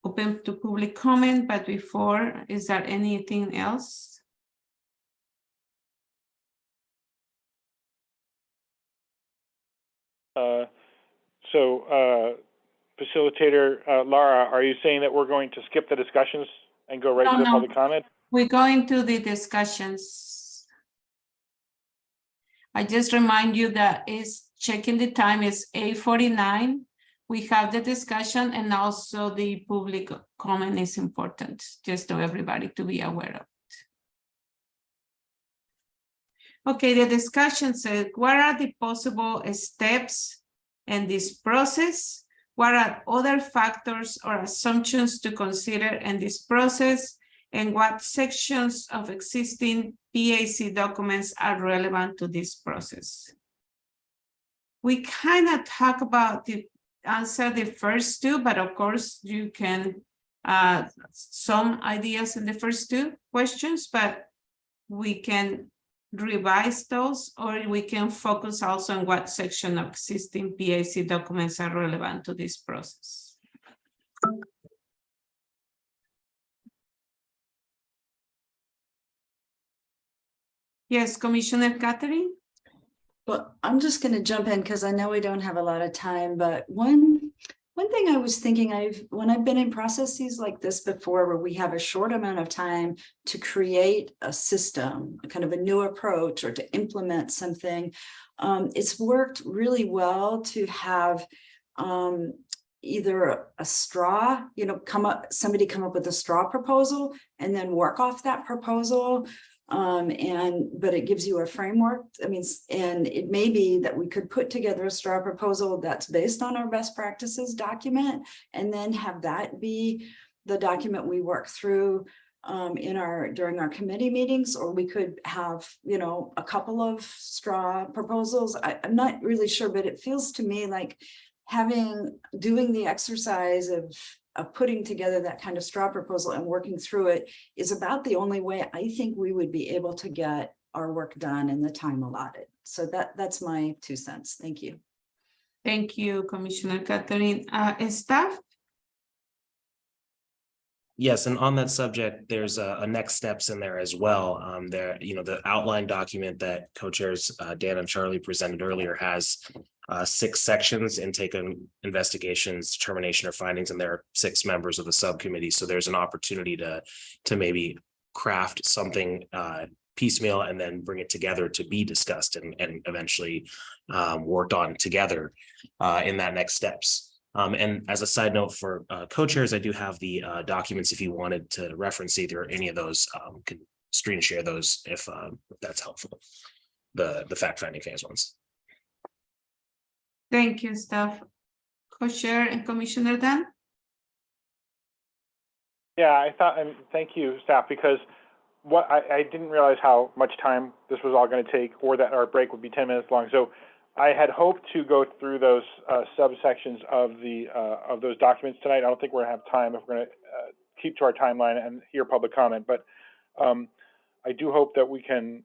open to public comment, but before, is there anything else? Facilitator Lara, are you saying that we're going to skip the discussions and go right to the public comment? We're going to the discussions. I just remind you that is checking the time is 8:49. We have the discussion and also the public comment is important, just to everybody to be aware of it. Okay, the discussion says, what are the possible steps in this process? What are other factors or assumptions to consider in this process? And what sections of existing PAC documents are relevant to this process? We kind of talk about answer the first two, but of course you can some ideas in the first two questions, but we can revise those, or we can focus also on what section of existing PAC documents are relevant to this process. Yes, Commissioner Catherine. Well, I'm just going to jump in because I know we don't have a lot of time, but one thing I was thinking, when I've been in processes like this before, where we have a short amount of time to create a system, kind of a new approach, or to implement something, it's worked really well to have either a straw, somebody come up with a straw proposal and then work off that proposal. But it gives you a framework. I mean, and it may be that we could put together a straw proposal that's based on our best practices document, and then have that be the document we work through during our committee meetings, or we could have, a couple of straw proposals. I'm not really sure, but it feels to me like doing the exercise of putting together that kind of straw proposal and working through it is about the only way I think we would be able to get our work done in the time allotted. So that's my 2 cents. Thank you. Thank you, Commissioner Catherine. Staff? Yes, and on that subject, there's a next steps in there as well. The outline document that co-chairs Dan and Charlie presented earlier has 6 sections: intake, investigations, determination or findings, and there are 6 members of the subcommittee. So there's an opportunity to maybe craft something piecemeal and then bring it together to be discussed and eventually worked on together in that next steps. And as a side note for co-chairs, I do have the documents if you wanted to reference either any of those, can screen share those if that's helpful. The fact-finding phase ones. Thank you, staff. Co-chair and Commissioner Dan? Yeah, I thought, and thank you, staff, because what I didn't realize how much time this was all going to take, or that our break would be 10 minutes long. So I had hoped to go through those subsections of those documents tonight. I don't think we're going to have time if we're going to keep to our timeline and hear public comment. But I do hope that we can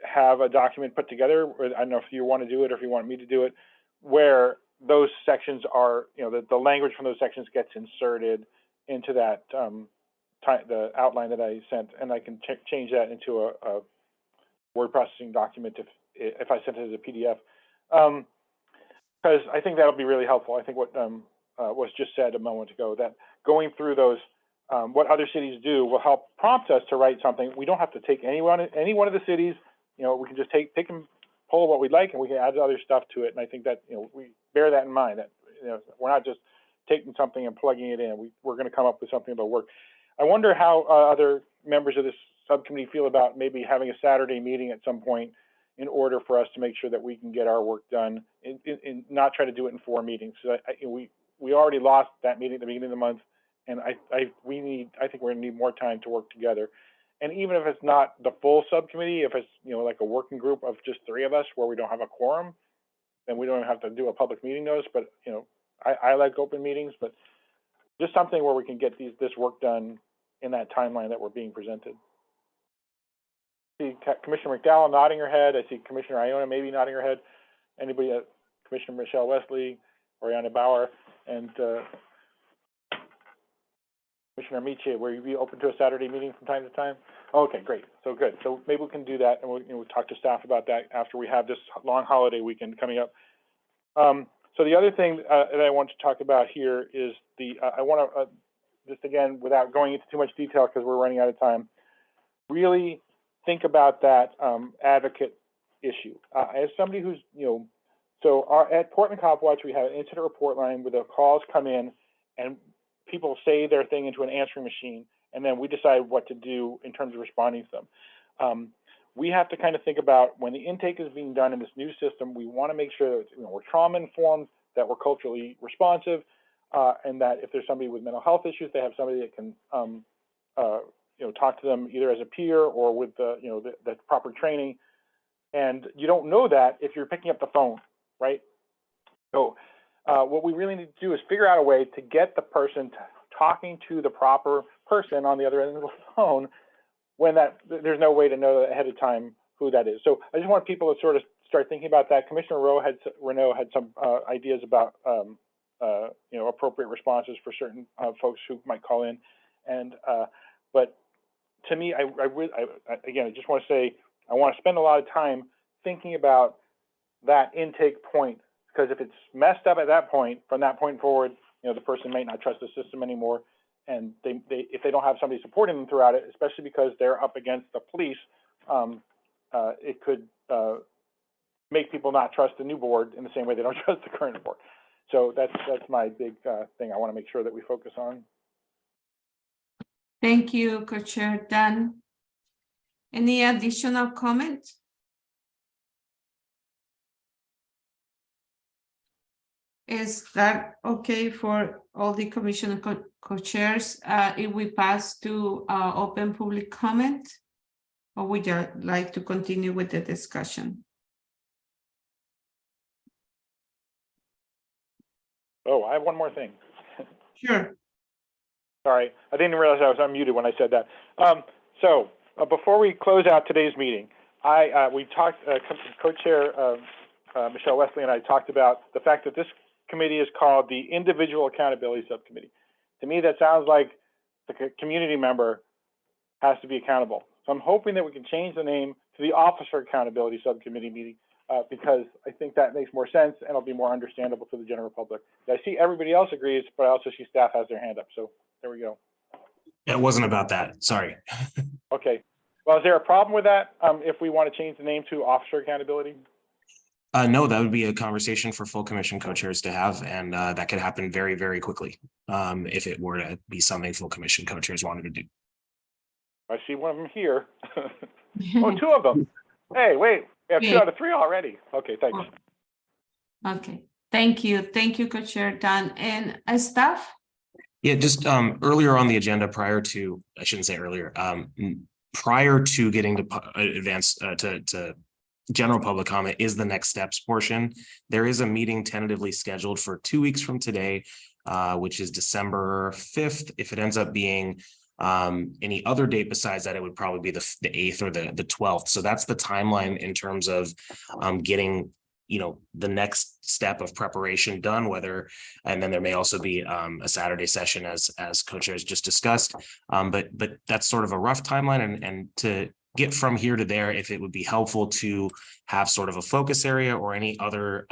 have a document put together. Or I don't know if you want to do it or if you want me to do it, where those sections are, the language from those sections gets inserted into that the outline that I sent, and I can change that into a word processing document if I sent it as a PDF, because I think that'll be really helpful. I think what was just said a moment ago, that going through those, what other cities do will help prompt us to write something. We don't have to take any one of the cities. We can just pick and pull what we'd like, and we can add other stuff to it. And I think that we bear that in mind. That we're not just taking something and plugging it in. We're going to come up with something that'll work. I wonder how other members of this subcommittee feel about maybe having a Saturday meeting at some point in order for us to make sure that we can get our work done and not try to do it in 4 meetings. So we already lost that meeting at the beginning of the month, and I think we're going to need more time to work together. And even if it's not the full subcommittee, if it's like a working group of just 3 of us where we don't have a quorum, then we don't have to do a public meeting notice. But I like open meetings, but just something where we can get this work done in that timeline that we're being presented. I see Commissioner McDowell nodding her head. I see Commissioner Iona maybe nodding her head. Anybody? Commissioner Michelle Wesley, Oriana Bauer, and Commissioner Amici, will you be open to a Saturday meeting from time to time? Okay, great. So good. So maybe we can do that, and we'll talk to staff about that after we have this long holiday weekend coming up. So the other thing that I want to talk about here is I want to, just again, without going into too much detail because we're running out of time, really think about that advocate issue. As somebody who's, at Portland Cop Watch, we have an incident report line where the calls come in and people say their thing into an answering machine, and then we decide what to do in terms of responding to them. We have to kind of think about when the intake is being done in this new system, we want to make sure that we're trauma informed, that we're culturally responsive, and that if there's somebody with mental health issues, they have somebody that can talk to them either as a peer or with the proper training. And you don't know that if you're picking up the phone, right? So what we really need to do is figure out a way to get the person talking to the proper person on the other end of the phone when there's no way to know ahead of time who that is. So I just want people to sort of start thinking about that. Commissioner Renaud had some ideas about appropriate responses for certain folks who might call in, and but to me, I just want to say I want to spend a lot of time thinking about that intake point, because if it's messed up at that point, from that point forward, the person may not trust the system anymore. And if they don't have somebody supporting them throughout it, especially because they're up against the police, it could make people not trust the new board in the same way they don't trust the current board. So that's my big thing I want to make sure that we focus on. Thank you, Co-Chair Dan. Any additional comments? Is that okay for all the commission co-chairs if we pass to open public comment, or would you like to continue with the discussion? Oh, I have one more thing. Sure. Sorry, I didn't realize I was unmuted when I said that. So before we close out today's meeting, we talked, co-chair Michelle Wesley and I talked about the fact that this committee is called the Individual Accountability Subcommittee. To me, that sounds like the community member has to be accountable. So I'm hoping that we can change the name to the Officer Accountability Subcommittee meeting because I think that makes more sense and it'll be more understandable to the general public. I see everybody else agrees, but I also see staff has their hand up. So there we go. It wasn't about that. Sorry. Okay. Well, is there a problem with that? If we want to change the name to Officer Accountability? No, that would be a conversation for full commission co-chairs to have, and that could happen very, very quickly. If it were to be something full commission co-chairs wanted to do. I see one of them here. Oh, two of them. Hey, wait, we have 2 out of 3 already. Okay, thanks. Okay, thank you, Co-Chair Dan, and staff. Yeah, just earlier on the agenda, prior to, I shouldn't say earlier, prior to getting to advance to general public comment is the next steps portion. There is a meeting tentatively scheduled for 2 weeks from today, which is December 5th. If it ends up being any other date besides that, it would probably be the 8th or the 12th. So that's the timeline in terms of getting, you know, the next step of preparation done, whether, and then there may also be a Saturday session as co-chairs just discussed. But that's sort of a rough timeline, and to get from here to there, if it would be helpful to have sort of a focus area or any other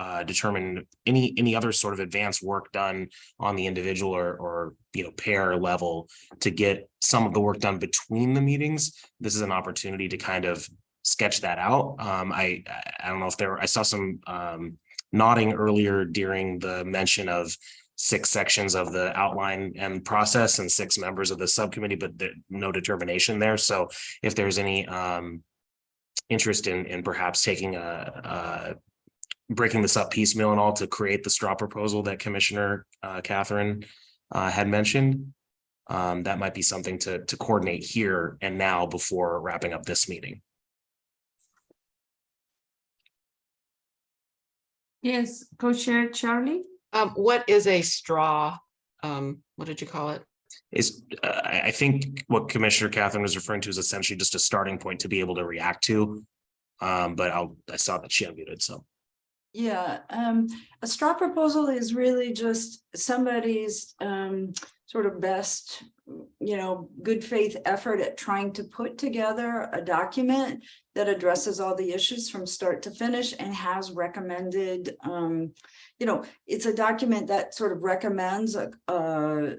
any other sort of advanced work done on the individual or you know, pair level to get some of the work done between the meetings. This is an opportunity to kind of sketch that out. I don't know if I saw some nodding earlier during the mention of 6 sections of the outline and process and 6 members of the subcommittee, but no determination there. So if there's any interest in perhaps taking breaking this up piecemeal and all to create the straw proposal that Commissioner Catherine had mentioned, that might be something to coordinate here and now before wrapping up this meeting. Yes, Co-Chair Charlie. What is a straw? What did you call it? Is I think what Commissioner Catherine was referring to is essentially just a starting point to be able to react to. But I saw that she unmuted, so. Yeah, a straw proposal is really just somebody's sort of best, you know, good faith effort at trying to put together a document that addresses all the issues from start to finish and has recommended, you know, it's a document that sort of recommends a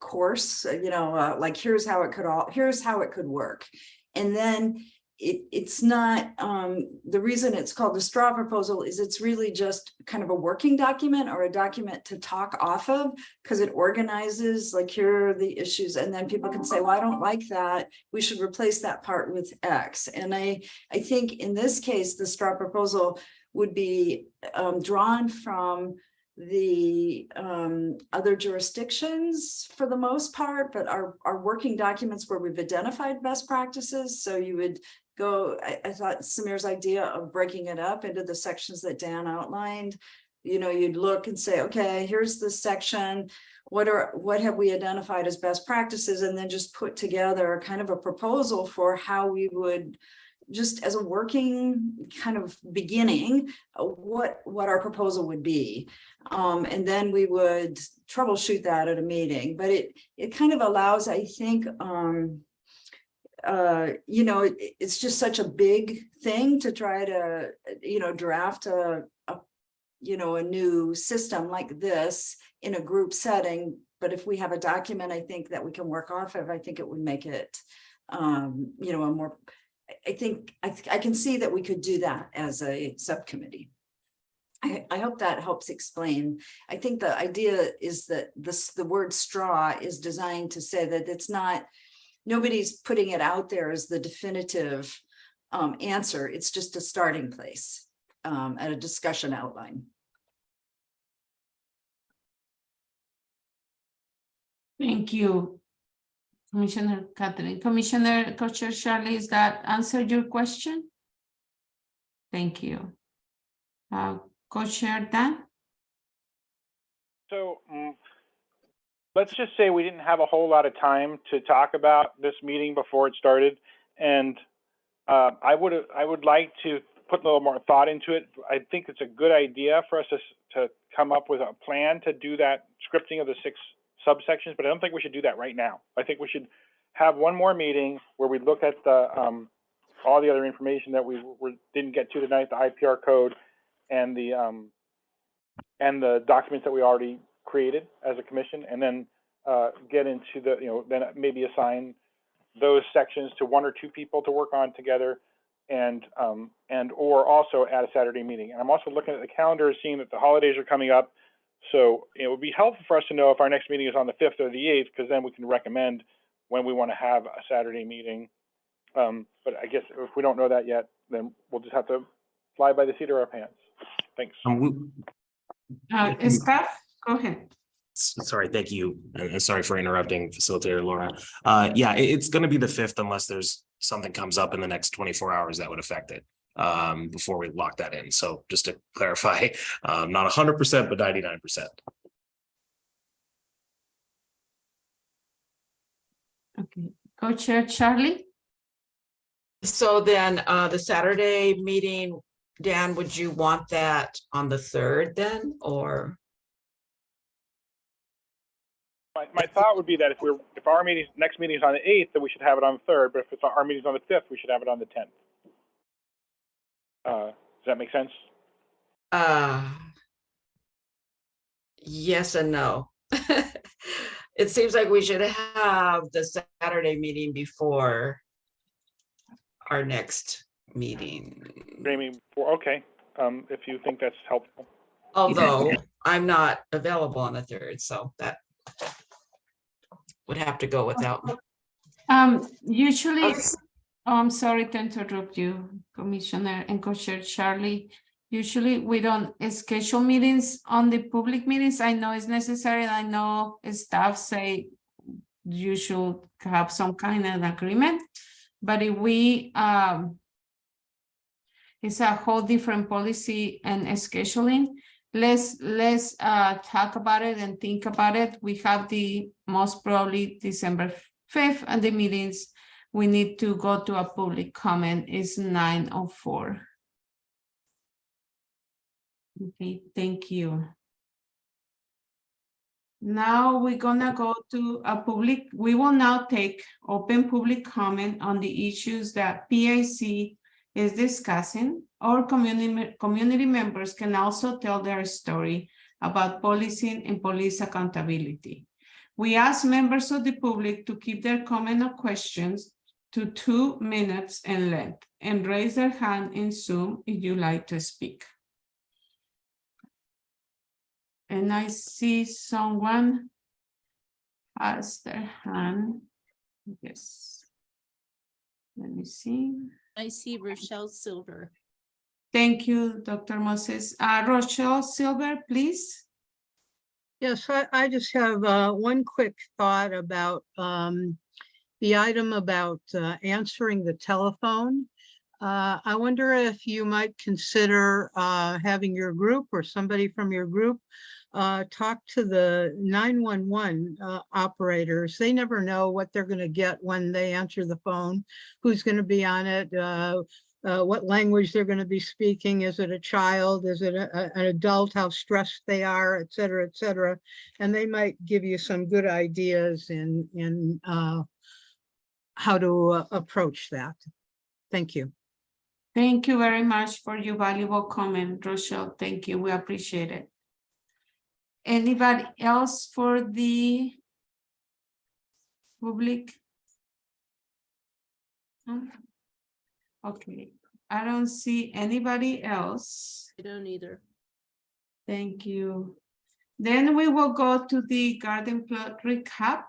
course, you know, like here's how it could work. And then it's not, the reason it's called the straw proposal is it's really just kind of a working document or a document to talk off of, because it organizes, like, here are the issues, and then people can say, well, I don't like that, we should replace that part with X. And I think in this case, the straw proposal would be drawn from the other jurisdictions for the most part, but are working documents where we've identified best practices. So you would go, I thought Samir's idea of breaking it up into the sections that Dan outlined, you know, you'd look and say, okay, here's this section, what have we identified as best practices, and then just put together kind of a proposal for how we would, just as a working kind of beginning, what our proposal would be. And then we would troubleshoot that at a meeting. But it kind of allows, I think, you know, it's just such a big thing to try to, you know, draft a new system like this in a group setting. But if we have a document, I think that we can work off of, I think it would make it, you know, a more, I think I can see that we could do that as a subcommittee. I hope that helps explain. I think the idea is that the word straw is designed to say that it's not, nobody's putting it out there as the definitive answer. It's just a starting place at a discussion outline. Thank you, Commissioner Catherine. Commissioner Co-Chair Charlie, does that answer your question? Thank you. Co-Chair Dan? So let's just say we didn't have a whole lot of time to talk about this meeting before it started, and I would like to put a little more thought into it. I think it's a good idea for us to come up with a plan to do that scripting of the 6 subsections, but I don't think we should do that right now. I think we should have one more meeting where we look at the all the other information that we didn't get to tonight, the IPR code and the documents that we already created as a commission, and then get into the, you know, then maybe assign those sections to 1 or 2 people to work on together, and or also at a Saturday meeting. And I'm also looking at the calendar, seeing that the holidays are coming up. So it would be helpful for us to know if our next meeting is on the 5th or the 8th, because then we can recommend when we want to have a Saturday meeting. But I guess if we don't know that yet, then we'll just have to fly by the seat of our pants. Thanks. Staff, go ahead. Sorry, thank you. And sorry for interrupting, Facilitator Laura. Yeah, it's going to be the 5th unless there's something comes up in the next 24 hours that would affect it before we lock that in. So just to clarify, not 100%, but 99%. Okay, Co-Chair Charlie? So then the Saturday meeting, Dan, would you want that on the 3rd then, or? My thought would be that if our next meeting is on the 8th, then we should have it on the 3rd. But if our meeting's on the 5th, we should have it on the 10th. Does that make sense? Yes and no. It seems like we should have the Saturday meeting before our next meeting. Okay, if you think that's helpful. Although I'm not available on the 3rd, so that would have to go without me. Usually, I'm sorry to interrupt you, Commissioner and Co-Chair Charlie. Usually we don't schedule meetings on the public meetings. I know it's necessary. I know staff say you should have some kind of agreement, but if we, it's a whole different policy and scheduling. Let's talk about it and think about it. We have the most probably December 5th, and the meetings we need to go to a public comment is 9:04. Okay, thank you. Now we're gonna go to a public, we will now take open public comment on the issues that PAC is discussing. Our community members can also tell their story about policing and police accountability. We ask members of the public to keep their comment or questions to 2 minutes in length and raise their hand in Zoom if you like to speak. And I see someone has their hand. Yes. Let me see. I see Rochelle Silver. Thank you, Dr. Moses. Rochelle Silver, please. Yes, I just have one quick thought about the item about answering the telephone. I wonder if you might consider having your group or somebody from your group talk to the 911 operators. They never know what they're going to get when they answer the phone, who's going to be on it, what language they're going to be speaking. Is it a child? Is it an adult? How stressed they are, et cetera, et cetera. And they might give you some good ideas in how to approach that. Thank you. Thank you very much for your valuable comment, Rochelle. Thank you. We appreciate it. Anybody else for the public? Okay, I don't see anybody else. I don't either. Thank you. Then we will go to the garden plot recap.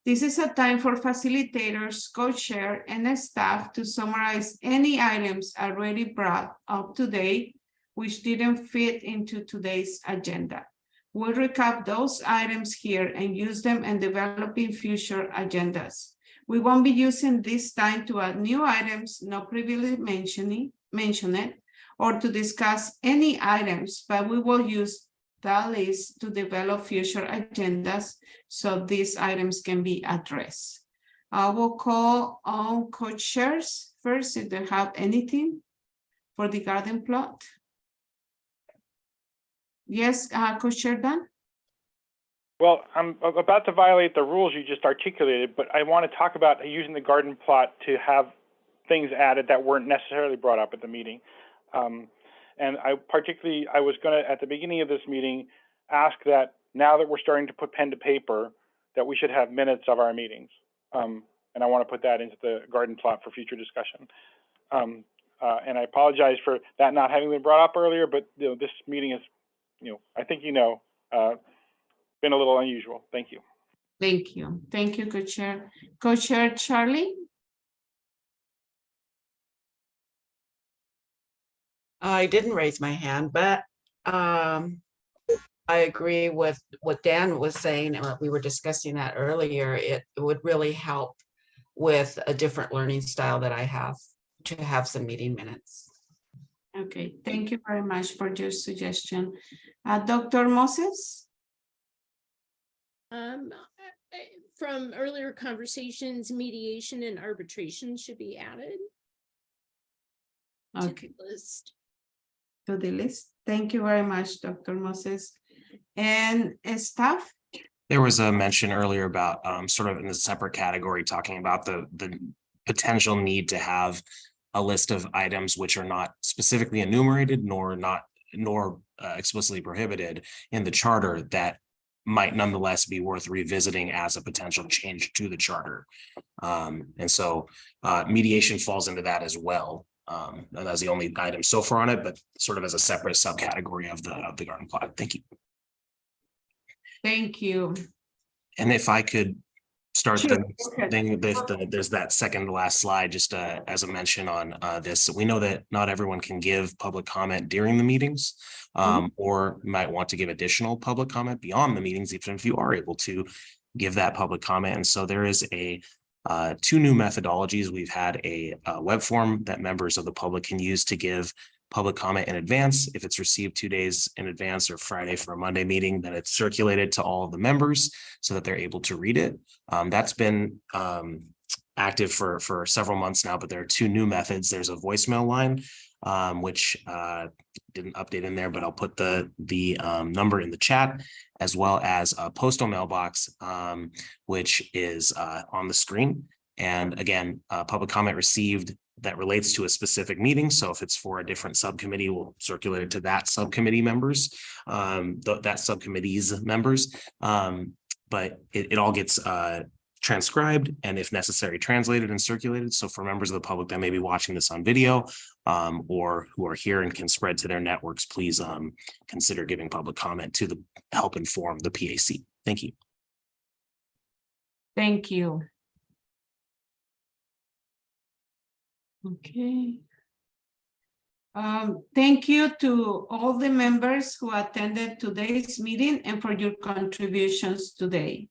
This is a time for facilitators, co-chair, and staff to summarize any items already brought up today which didn't fit into today's agenda. We'll recap those items here and use them in developing future agendas. We won't be using this time to add new items not previously mentioned or to discuss any items, but we will use that list to develop future agendas so these items can be addressed. I will call on co-chairs first if they have anything for the garden plot. Yes, co-chair Dan? Well, I'm about to violate the rules you just articulated, but I want to talk about using the garden plot to have things added that weren't necessarily brought up at the meeting. And I was going to, at the beginning of this meeting, ask that now that we're starting to put pen to paper, that we should have minutes of our meetings. And and I want to put that into the garden plot for future discussion. And I apologize for that not having been brought up earlier, but this meeting is, I think been a little unusual. Thank you. Thank you. Thank you, Co-Chair. Co-Chair Charlie? I didn't raise my hand, but I agree with what Dan was saying, and we were discussing that earlier. It would really help with a different learning style that I have to have some meeting minutes. Okay, thank you very much for your suggestion. Dr. Moses? From earlier conversations, mediation and arbitration should be added to Okay, the list. to the list. Thank you very much, Dr. Moses. And staff? There was a mention earlier about sort of in a separate category, talking about the potential need to have a list of items which are not specifically enumerated nor explicitly prohibited in the charter that might nonetheless be worth revisiting as a potential change to the charter. And so mediation falls into that as well. And that's the only item so far on it, but sort of as a separate subcategory of the garden plot. Thank you. Thank you. And if I could start Sure, the okay. thing, there's that second to last slide, just as a mention on this. We know that not everyone can give public comment during the meetings, or might want to give additional public comment beyond the meetings, even if you are able to give that public comment. And so there is two new methodologies. We've had a web form that members of the public can use to give public comment in advance. If it's received 2 days in advance or Friday for a Monday meeting, then it's circulated to all of the members so that they're able to read it. That's been active for several months now, but there are two new methods. There's a voicemail line, which didn't update in there, but I'll put the number in the chat, as well as a postal mailbox, which is on the screen. And again, public comment received that relates to a specific meeting. So if it's for a different subcommittee, we'll circulate it to that subcommittee members, that subcommittee's members. But it all gets transcribed and if necessary, translated and circulated. So for members of the public that may be watching this on video or who are here and can spread to their networks, please consider giving public comment to help inform the PAC. Thank you. Thank you. Okay. Thank you to all the members who attended today's meeting and for your contributions today.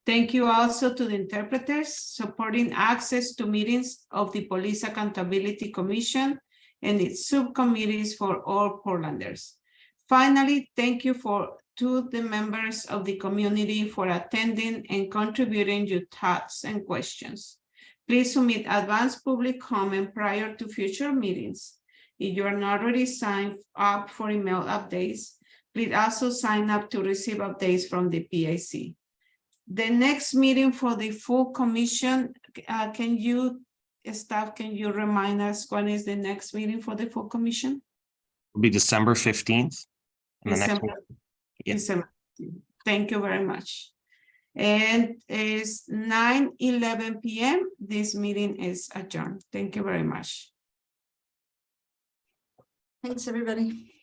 Thank you also to the interpreters supporting access to meetings of the Police Accountability Commission and its subcommittees for all Portlanders. Finally, thank you to the members of the community for attending and contributing your thoughts and questions. Please submit advanced public comment prior to future meetings. If you are not already signed up for email updates, please also sign up to receive updates from the PAC. The next meeting for the full commission, staff, can you remind us when is the next meeting for the full commission? It'll be December 15th. And the next one. December. Thank you very much. And it's 9:11 p.m. This meeting is adjourned. Thank you very much. Thanks, everybody.